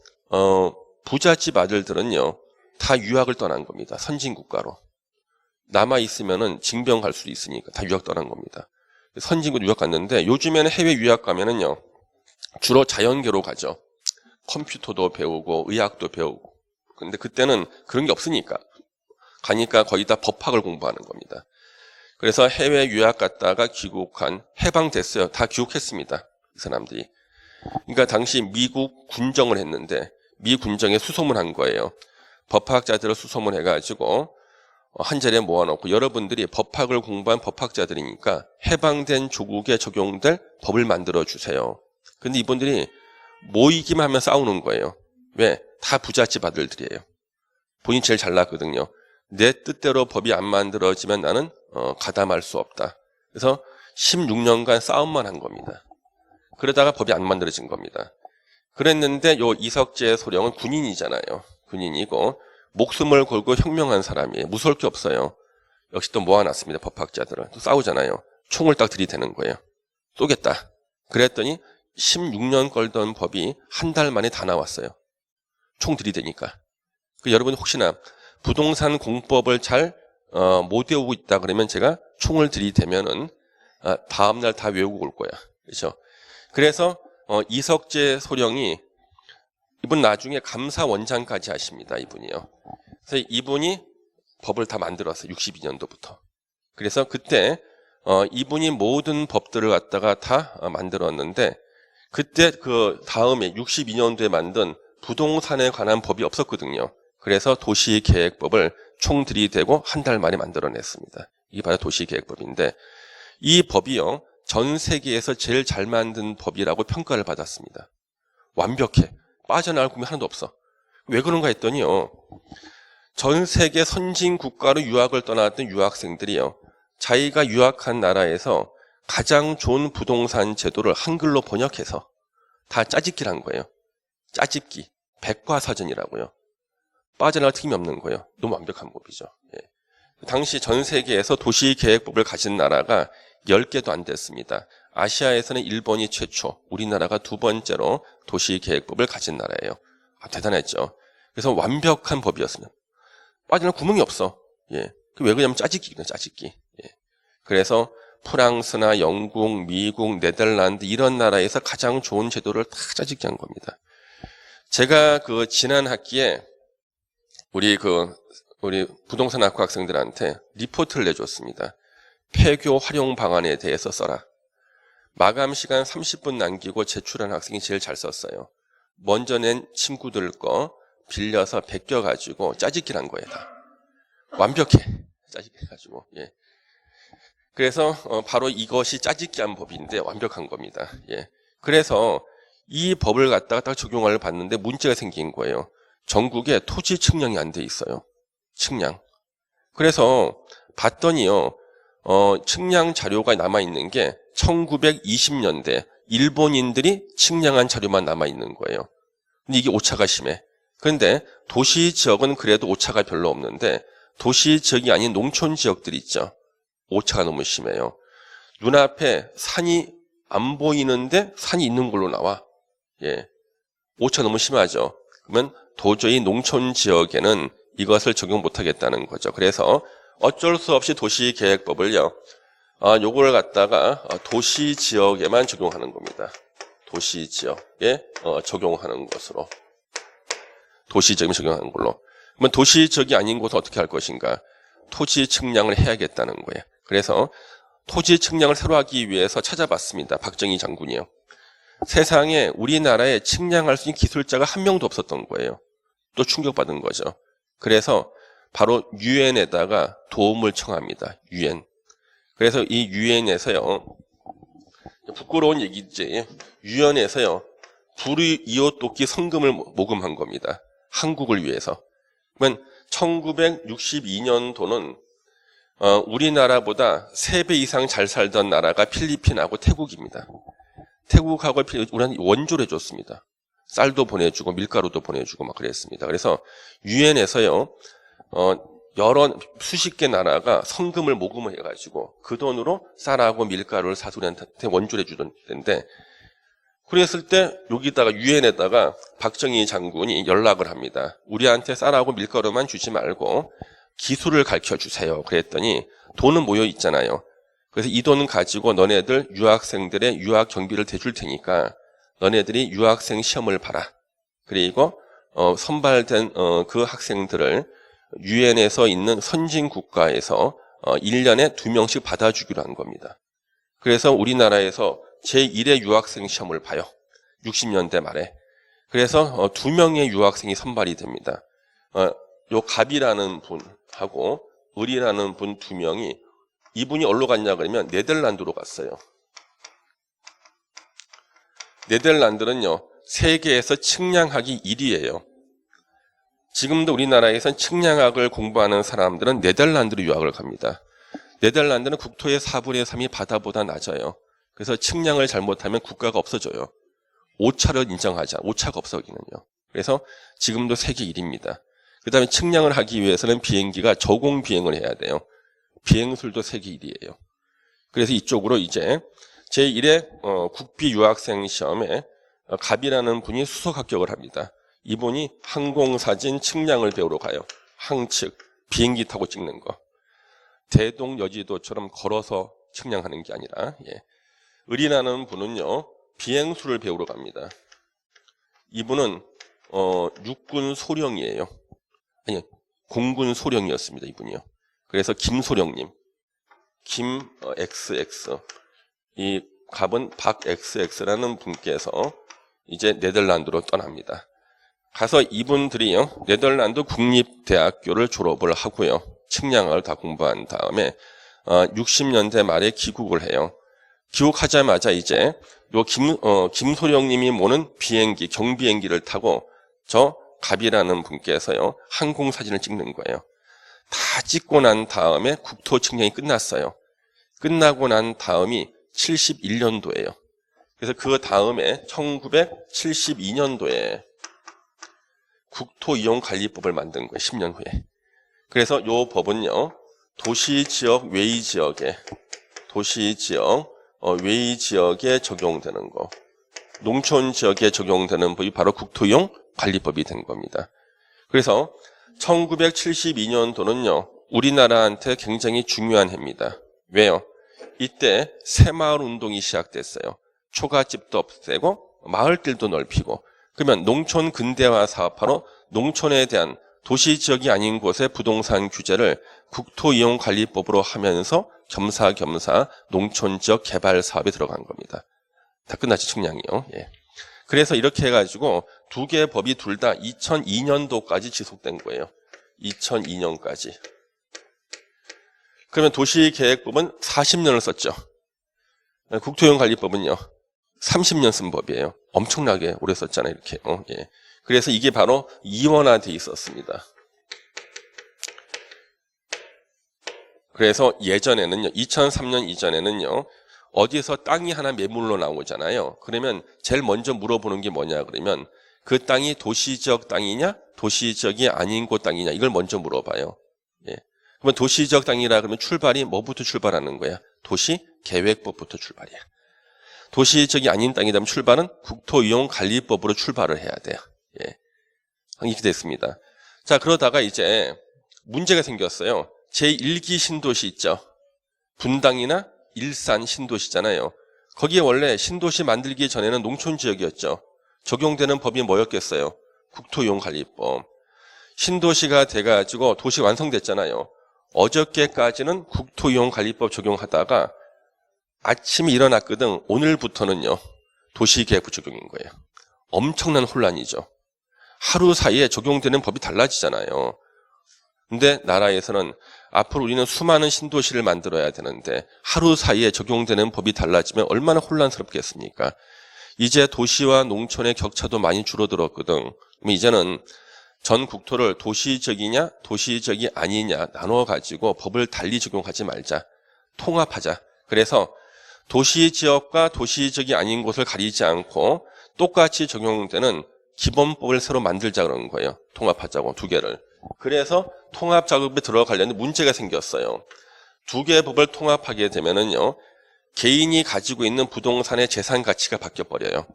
부잣집 아들들은요, 다 유학을 떠난 겁니다. 선진국가로. 남아있으면은 징병 갈 수도 있으니까 다 유학 떠난 겁니다. 선진국 유학 갔는데 요즘에는 해외 유학 가면은요, 주로 자연계로 가죠. 컴퓨터도 배우고 의학도 배우고. 근데 그때는 그런 게 없으니까. 가니까 거의 다 법학을 공부하는 겁니다. 그래서 해외 유학 갔다가 귀국한, 해방됐어요. 다 귀국했습니다. 이 사람들이. 그러니까 당시 미국 군정을 했는데 미 군정에 수소문 한 거예요. 법학자들을 수소문 해가지고 한 자리에 모아놓고 여러분들이 법학을 공부한 법학자들이니까 해방된 조국에 적용될 법을 만들어 주세요. 근데 이분들이 모이기만 하면 싸우는 거예요. 왜? 다 부잣집 아들들이에요. 본인이 제일 잘났거든요. 내 뜻대로 법이 안 만들어지면 나는 가담할 수 없다. 그래서 16년간 싸움만 한 겁니다. 그러다가 법이 안 만들어진 겁니다. 그랬는데 요 이석재 소령은 군인이잖아요. 군인이고 목숨을 걸고 혁명한 사람이에요. 무서울 게 없어요. 역시 또 모아놨습니다. 법학자들은. 또 싸우잖아요. 총을 딱 들이대는 거예요. 쏘겠다. 그랬더니 16년 걸던 법이 한 달 만에 다 나왔어요. 총 들이대니까. 여러분 혹시나 부동산 공법을 잘 못 외우고 있다 그러면 제가 총을 들이대면은 다음날 다 외우고 올 거야. 그렇죠? 그래서 이석재 소령이 이분 나중에 감사원장까지 하십니다. 이분이요. 그래서 이분이 법을 다 만들었어요. 62년도부터. 그래서 그때 이분이 모든 법들을 갖다가 다 만들었는데 그때 그 다음에 62년도에 만든 부동산에 관한 법이 없었거든요. 그래서 도시계획법을 총 들이대고 한 달 만에 만들어냈습니다. 이게 바로 도시계획법인데 이 법이요. 전 세계에서 제일 잘 만든 법이라고 평가를 받았습니다. 완벽해. 빠져나갈 구멍이 하나도 없어. 왜 그런가 했더니요. 전 세계 선진 국가로 유학을 떠났던 유학생들이요. 자기가 유학한 나라에서 가장 좋은 부동산 제도를 한글로 번역해서 다 짜집기를 한 거예요. 짜집기. 백과사전이라고요. 빠져나갈 틈이 없는 거예요. 너무 완벽한 법이죠. 예. 당시 전 세계에서 도시계획법을 가진 나라가 10개도 안 됐습니다. 아시아에서는 일본이 최초, 우리나라가 두 번째로 도시계획법을 가진 나라예요. 대단했죠. 그래서 완벽한 법이었습니다. 빠져나갈 구멍이 없어. 예. 왜 그러냐면 짜집기거든요. 짜집기. 예. 그래서 프랑스나 영국, 미국, 네덜란드 이런 나라에서 가장 좋은 제도를 다 짜집기 한 겁니다. 제가 지난 학기에 우리 부동산학과 학생들한테 리포트를 내줬습니다. 폐교 활용 방안에 대해서 써라. 마감 시간 30분 남기고 제출한 학생이 제일 잘 썼어요. 먼저 낸 친구들 거 빌려서 베껴가지고 짜집기를 한 거예요. 다. 완벽해. 짜집기 해가지고. 예. 그래서 바로 이것이 짜집기한 법인데 완벽한 겁니다. 예. 그래서 이 법을 갖다가 딱 적용을 봤는데 문제가 생긴 거예요. 전국에 토지 측량이 안 돼 있어요. 측량. 그래서 봤더니요. 측량 자료가 남아있는 게 1920년대 일본인들이 측량한 자료만 남아있는 거예요. 근데 이게 오차가 심해. 그런데 도시 지역은 그래도 오차가 별로 없는데 도시 지역이 아닌 농촌 지역들이 있죠. 오차가 너무 심해요. 눈앞에 산이 안 보이는데 산이 있는 걸로 나와. 예. 오차 너무 심하죠. 그러면 도저히 농촌 지역에는 이것을 적용 못하겠다는 거죠. 그래서 어쩔 수 없이 도시계획법을요. 요걸 갖다가 도시 지역에만 적용하는 겁니다. 도시 지역에 적용하는 것으로. 도시 지역에 적용하는 걸로. 그러면 도시 지역이 아닌 곳은 어떻게 할 것인가? 토지 측량을 해야겠다는 거예요. 그래서 토지 측량을 새로 하기 위해서 찾아봤습니다. 박정희 장군이요. 세상에 우리나라에 측량할 수 있는 기술자가 한 명도 없었던 거예요. 또 충격받은 거죠. 그래서 바로 유엔에다가 도움을 청합니다. 유엔. 그래서 이 유엔에서요. 부끄러운 얘기지. 유엔에서요. 불의 이웃돕기 성금을 모금한 겁니다. 한국을 위해서. 그러면 1962년도는 우리나라보다 3배 이상 잘 살던 나라가 필리핀하고 태국입니다. 태국하고 우리는 원조를 해줬습니다. 쌀도 보내주고 밀가루도 보내주고 막 그랬습니다. 그래서 유엔에서요, 여러 수십 개 나라가 성금을 모금을 해가지고 그 돈으로 쌀하고 밀가루를 사서 우리한테 원조를 해주던 때인데, 그랬을 때 여기다가 유엔에다가 박정희 장군이 연락을 합니다. 우리한테 쌀하고 밀가루만 주지 말고 기술을 가르쳐 주세요. 그랬더니 돈은 모여 있잖아요. 그래서 이 돈은 가지고 너네들 유학생들의 유학 경비를 대줄 테니까 너네들이 유학생 시험을 봐라. 그리고 선발된 그 학생들을 유엔에서 있는 선진 국가에서 1년에 2명씩 받아주기로 한 겁니다. 그래서 우리나라에서 제1회 유학생 시험을 봐요. 60년대 말에. 그래서 2명의 유학생이 선발이 됩니다. 요 갑이라는 분하고 을이라는 분 2명이, 이분이 어디로 갔냐 그러면 네덜란드로 갔어요. 네덜란드는요, 세계에서 측량학이 1위예요. 지금도 우리나라에선 측량학을 공부하는 사람들은 네덜란드로 유학을 갑니다. 네덜란드는 국토의 4분의 3이 바다보다 낮아요. 그래서 측량을 잘못하면 국가가 없어져요. 오차를 인정하자. 오차가 없어지는요. 그래서 지금도 세계 1위입니다. 그 다음에 측량을 하기 위해서는 비행기가 저공 비행을 해야 돼요. 비행술도 세계 1위예요. 그래서 이쪽으로 이제 제1회 국비 유학생 시험에 갑이라는 분이 수석 합격을 합니다. 이분이 항공사진 측량을 배우러 가요. 항측, 비행기 타고 찍는 거. 대동여지도처럼 걸어서 측량하는 게 아니라. 을이라는 분은요, 비행술을 배우러 갑니다. 이분은 육군 소령이에요. 아니, 공군 소령이었습니다. 이분이요. 그래서 김소령님, 김 XX, 이 갑은 박 XX라는 분께서 이제 네덜란드로 떠납니다. 가서 이분들이요, 네덜란드 국립대학교를 졸업을 하고요, 측량을 다 공부한 다음에 60년대 말에 귀국을 해요. 귀국하자마자 이제 요 김소령님이 모는 비행기, 경비행기를 타고 저 갑이라는 분께서요, 항공사진을 찍는 거예요. 다 찍고 난 다음에 국토 측량이 끝났어요. 끝나고 난 다음이 71년도예요. 그래서 그 다음에 1972년도에 국토이용관리법을 만든 거예요. 10년 후에. 그래서 이 법은요, 도시지역, 외지지역에 외지지역에 적용되는 거, 농촌지역에 적용되는 법이 바로 국토이용관리법이 된 겁니다. 그래서 1972년도는요, 우리나라한테 굉장히 중요한 해입니다. 왜요? 이때 새마을운동이 시작됐어요. 초가집도 없애고 마을길도 넓히고, 그러면 농촌 근대화 사업화로 농촌에 대한 도시지역이 아닌 곳의 부동산 규제를 국토이용관리법으로 하면서 겸사겸사 농촌지역 개발 사업에 들어간 겁니다. 다 끝났지, 측량이요. 그래서 이렇게 해가지고 두 개의 법이 둘 다 2002년도까지 지속된 거예요. 2002년까지. 그러면 도시계획법은 40년을 썼죠. 국토이용관리법은요, 30년 쓴 법이에요. 엄청나게 오래 썼잖아요, 이렇게. 그래서 이게 바로 이원화돼 있었습니다. 그래서 예전에는요, 2003년 이전에는요, 어디에서 땅이 하나 매물로 나오잖아요. 그러면 제일 먼저 물어보는 게 뭐냐 그러면 그 땅이 도시지역 땅이냐, 도시지역이 아닌 곳 땅이냐, 이걸 먼저 물어봐요. 그러면 도시지역 땅이라 그러면 출발이 뭐부터 출발하는 거야? 도시계획법부터 출발이야. 도시지역이 아닌 땅이라면 출발은 국토이용관리법으로 출발을 해야 돼요. 이렇게 됐습니다. 자, 그러다가 이제 문제가 생겼어요. 제1기 신도시 있죠. 분당이나 일산 신도시잖아요. 거기에 원래 신도시 만들기 전에는 농촌지역이었죠. 적용되는 법이 뭐였겠어요? 국토이용관리법. 신도시가 돼가지고 도시 완성됐잖아요. 어저께까지는 국토이용관리법 적용하다가 아침에 일어났거든. 오늘부터는요. 도시계획부 적용인 거예요. 엄청난 혼란이죠. 하루 사이에 적용되는 법이 달라지잖아요. 근데 나라에서는 앞으로 우리는 수많은 신도시를 만들어야 되는데 하루 사이에 적용되는 법이 달라지면 얼마나 혼란스럽겠습니까? 이제 도시와 농촌의 격차도 많이 줄어들었거든. 그럼 이제는 전 국토를 도시적이냐 도시적이 아니냐 나눠가지고 법을 달리 적용하지 말자. 통합하자. 그래서 도시지역과 도시적이 아닌 곳을 가리지 않고 똑같이 적용되는 기본법을 새로 만들자 그러는 거예요. 통합하자고 두 개를. 그래서 통합 작업에 들어가려는 문제가 생겼어요. 두 개의 법을 통합하게 되면은요. 개인이 가지고 있는 부동산의 재산 가치가 바뀌어 버려요.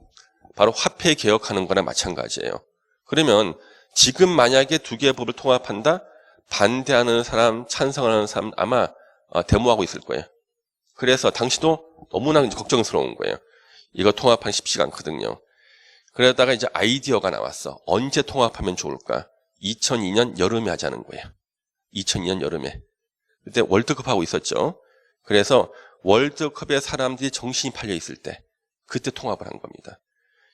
바로 화폐 개혁하는 거나 마찬가지예요. 그러면 지금 만약에 두 개의 법을 통합한다? 반대하는 사람, 찬성하는 사람 아마 데모하고 있을 거예요. 그래서 당시도 너무나 걱정스러운 거예요. 이거 통합하기 쉽지가 않거든요. 그러다가 이제 아이디어가 나왔어. 언제 통합하면 좋을까? 2002년 여름에 하자는 거예요. 2002년 여름에. 그때 월드컵 하고 있었죠. 그래서 월드컵에 사람들이 정신이 팔려 있을 때 그때 통합을 한 겁니다.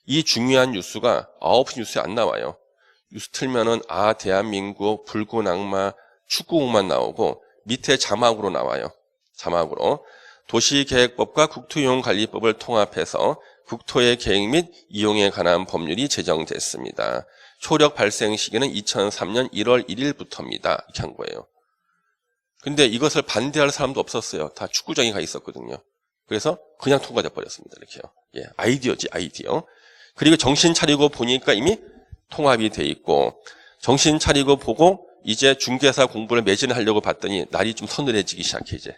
이 중요한 뉴스가 9시 뉴스에 안 나와요. 뉴스 틀면은 대한민국 붉은 악마 축구공만 나오고 밑에 자막으로 나와요. 자막으로 도시계획법과 국토이용관리법을 통합해서 국토의 계획 및 이용에 관한 법률이 제정됐습니다. 효력 발생 시기는 2003년 1월 1일부터입니다. 이렇게 한 거예요. 근데 이것을 반대할 사람도 없었어요. 다 축구장에 가 있었거든요. 그래서 그냥 통과돼 버렸습니다. 이렇게요. 예, 아이디어지, 아이디어. 그리고 정신 차리고 보니까 이미 통합이 돼 있고, 정신 차리고 보고 이제 중개사 공부를 매진하려고 봤더니 날이 좀 서늘해지기 시작해 이제.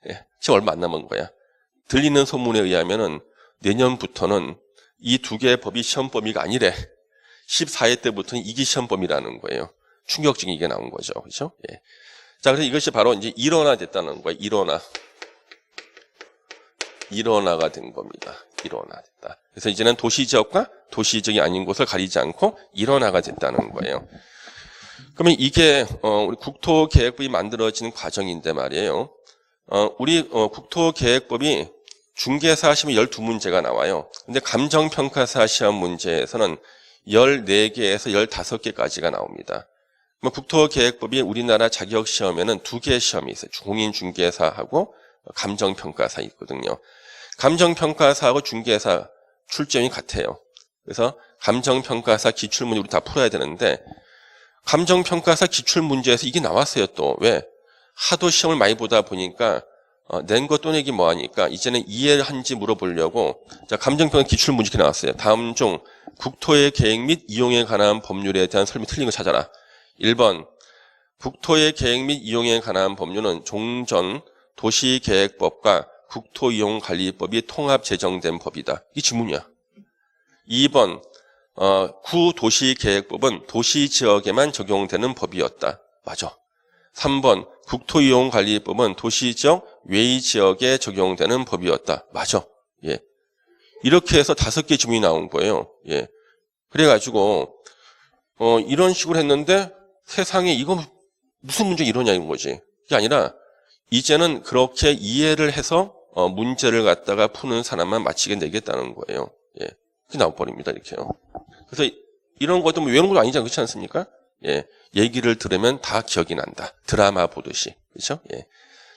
예, 지금 얼마 안 남은 거야. 들리는 소문에 의하면은 내년부터는 이 두 개의 법이 시험 범위가 아니래. 14회 때부터는 이게 시험 범위라는 거예요. 충격적인 이게 나온 거죠. 그렇죠? 예. 자, 그래서 이것이 바로 이제 일원화됐다는 거예요. 일원화가 된 겁니다. 일원화됐다. 그래서 이제는 도시지역과 도시지역이 아닌 곳을 가리지 않고 일원화가 됐다는 거예요. 그러면 이게 우리 국토계획법이 만들어지는 과정인데 말이에요. 우리 국토계획법이 중개사 시험에 12문제가 나와요. 근데 감정평가사 시험 문제에서는 14개에서 15개까지가 나옵니다. 국토계획법이 우리나라 자격시험에는 2개의 시험이 있어요. 공인중개사하고 감정평가사 있거든요. 감정평가사하고 중개사 출제원이 같아요. 그래서 감정평가사 기출문제 우리 다 풀어야 되는데 감정평가사 기출문제에서 이게 나왔어요. 또 왜? 하도 시험을 많이 보다 보니까 낸 거 또 내기 뭐하니까 이제는 이해한지 물어보려고 자 감정평가 기출문제 이렇게 나왔어요. 다음 중 국토의 계획 및 이용에 관한 법률에 대한 설명이 틀린 거 찾아라. 1번 국토의 계획 및 이용에 관한 법률은 종전 도시계획법과 국토이용관리법이 통합 제정된 법이다. 이게 질문이야. 2번 구도시계획법은 도시지역에만 적용되는 법이었다. 맞아. 3번 국토이용관리법은 도시지역 외지역에 적용되는 법이었다. 맞아. 예. 이렇게 해서 5개 질문이 나온 거예요. 예. 그래가지고 이런 식으로 했는데 세상에 이거 무슨 문제 이러냐는 거지. 그게 아니라 이제는 그렇게 이해를 해서 문제를 갖다가 푸는 사람만 마치게 내겠다는 거예요. 예. 그게 나와버립니다. 이렇게요. 그래서 이런 것도 뭐 외우는 것도 아니지 그렇지 않습니까? 예. 얘기를 들으면 다 기억이 난다. 드라마 보듯이. 그렇죠? 예.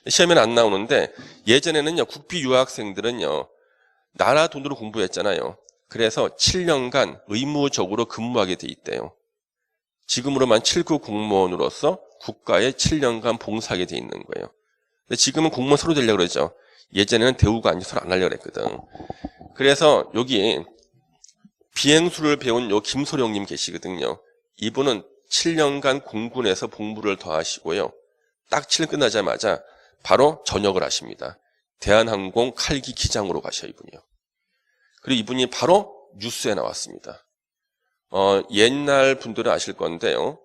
시험에는 안 나오는데 예전에는요. 국비 유학생들은요. 나라 돈으로 공부했잖아요. 그래서 7년간 의무적으로 근무하게 돼 있대요. 지금으로만 7급 공무원으로서 국가에 7년간 봉사하게 돼 있는 거예요. 근데 지금은 공무원 서로 되려고 그러죠. 예전에는 대우가 아니고 서로 안 하려고 그랬거든. 그래서 여기 비행수를 배운 요 김소령님 계시거든요. 이분은 7년간 공군에서 복무를 더 하시고요. 딱 7년 끝나자마자 바로 전역을 하십니다. 대한항공 칼기 기장으로 가셔 이분이요. 그리고 이분이 바로 뉴스에 나왔습니다. 옛날 분들은 아실 건데요.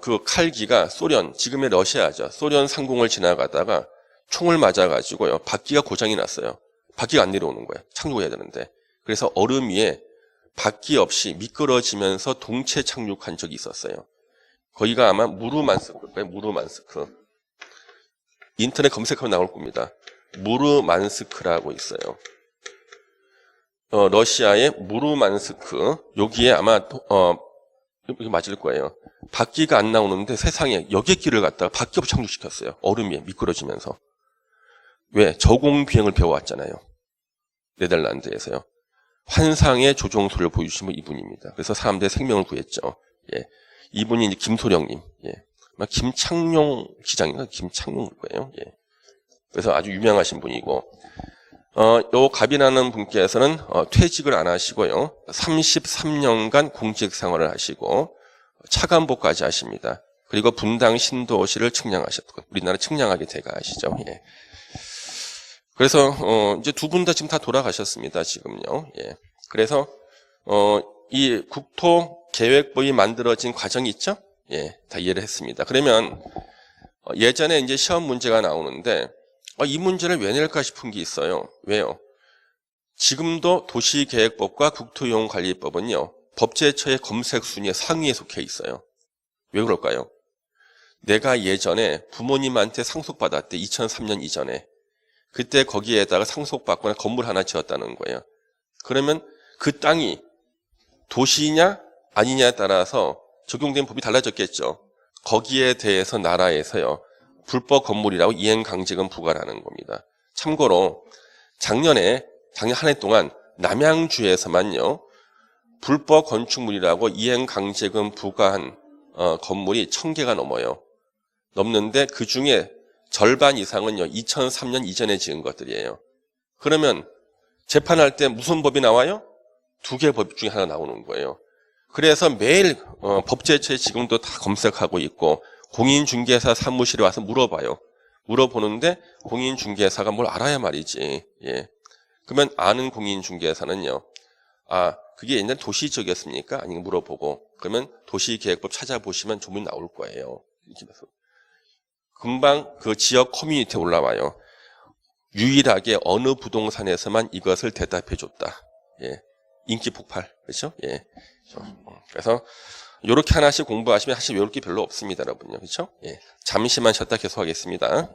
그 칼기가 소련, 지금의 러시아죠. 소련 상공을 지나가다가 총을 맞아가지고요. 바퀴가 고장이 났어요. 바퀴가 안 내려오는 거예요. 착륙해야 되는데. 그래서 얼음 위에 바퀴 없이 미끄러지면서 동체 착륙한 적이 있었어요. 거기가 아마 무르만스크일 거예요. 무르만스크. 인터넷 검색하면 나올 겁니다. 무르만스크라고 있어요. 러시아의 무르만스크. 여기에 아마 이게 맞을 거예요. 바퀴가 안 나오는데 세상에 여객기를 갖다가 바퀴업을 착륙시켰어요. 얼음이 미끄러지면서. 왜? 저공 비행을 배워왔잖아요. 네덜란드에서요. 환상의 조종소를 보여주신 분 이분입니다. 그래서 사람들의 생명을 구했죠. 예. 이분이 이제 김소령님. 예. 김창룡 기장인가? 김창룡 거예요. 예. 그래서 아주 유명하신 분이고, 요 갑이라는 분께서는 퇴직을 안 하시고요. 33년간 공직 생활을 하시고 차관보까지 하십니다. 그리고 분당 신도시를 측량하셨고, 우리나라 측량하게 대가 하시죠. 예. 그래서 이제 두 분 다 지금 다 돌아가셨습니다. 지금요. 예. 그래서 이 국토계획법이 만들어진 과정이 있죠. 예, 다 이해를 했습니다. 그러면 예전에 이제 시험 문제가 나오는데 이 문제를 왜 낼까 싶은 게 있어요. 왜요? 지금도 도시계획법과 국토이용관리법은요, 법제처의 검색 순위의 상위에 속해 있어요. 왜 그럴까요? 내가 예전에 부모님한테 상속받았대. 2003년 이전에. 그때 거기에다가 상속받거나 건물 하나 지었다는 거예요. 그러면 그 땅이 도시냐 아니냐에 따라서 적용된 법이 달라졌겠죠. 거기에 대해서 나라에서요, 불법 건물이라고 이행강제금 부과를 하는 겁니다. 참고로 작년 한 해 동안 남양주에서만요, 불법 건축물이라고 이행강제금 부과한 건물이 1000개가 넘어요. 넘는데 그 중에 절반 이상은요, 2003년 이전에 지은 것들이에요. 그러면 재판할 때 무슨 법이 나와요? 2개 법 중에 하나 나오는 거예요. 그래서 매일 법제처에 지금도 다 검색하고 있고, 공인중개사 사무실에 와서 물어봐요. 물어보는데 공인중개사가 뭘 알아야 말이지. 예. 그러면 아는 공인중개사는요, 그게 옛날 도시지역이었습니까? 아니면 물어보고, 그러면 도시계획법 찾아보시면 조문이 나올 거예요. 이렇게 해서 금방 그 지역 커뮤니티에 올라와요. 유일하게 어느 부동산에서만 이것을 대답해 줬다. 예. 인기 폭발. 그렇죠? 예. 그래서 요렇게 하나씩 공부하시면 사실 외울 게 별로 없습니다, 여러분요. 그렇죠? 예. 잠시만 쉬었다 계속하겠습니다.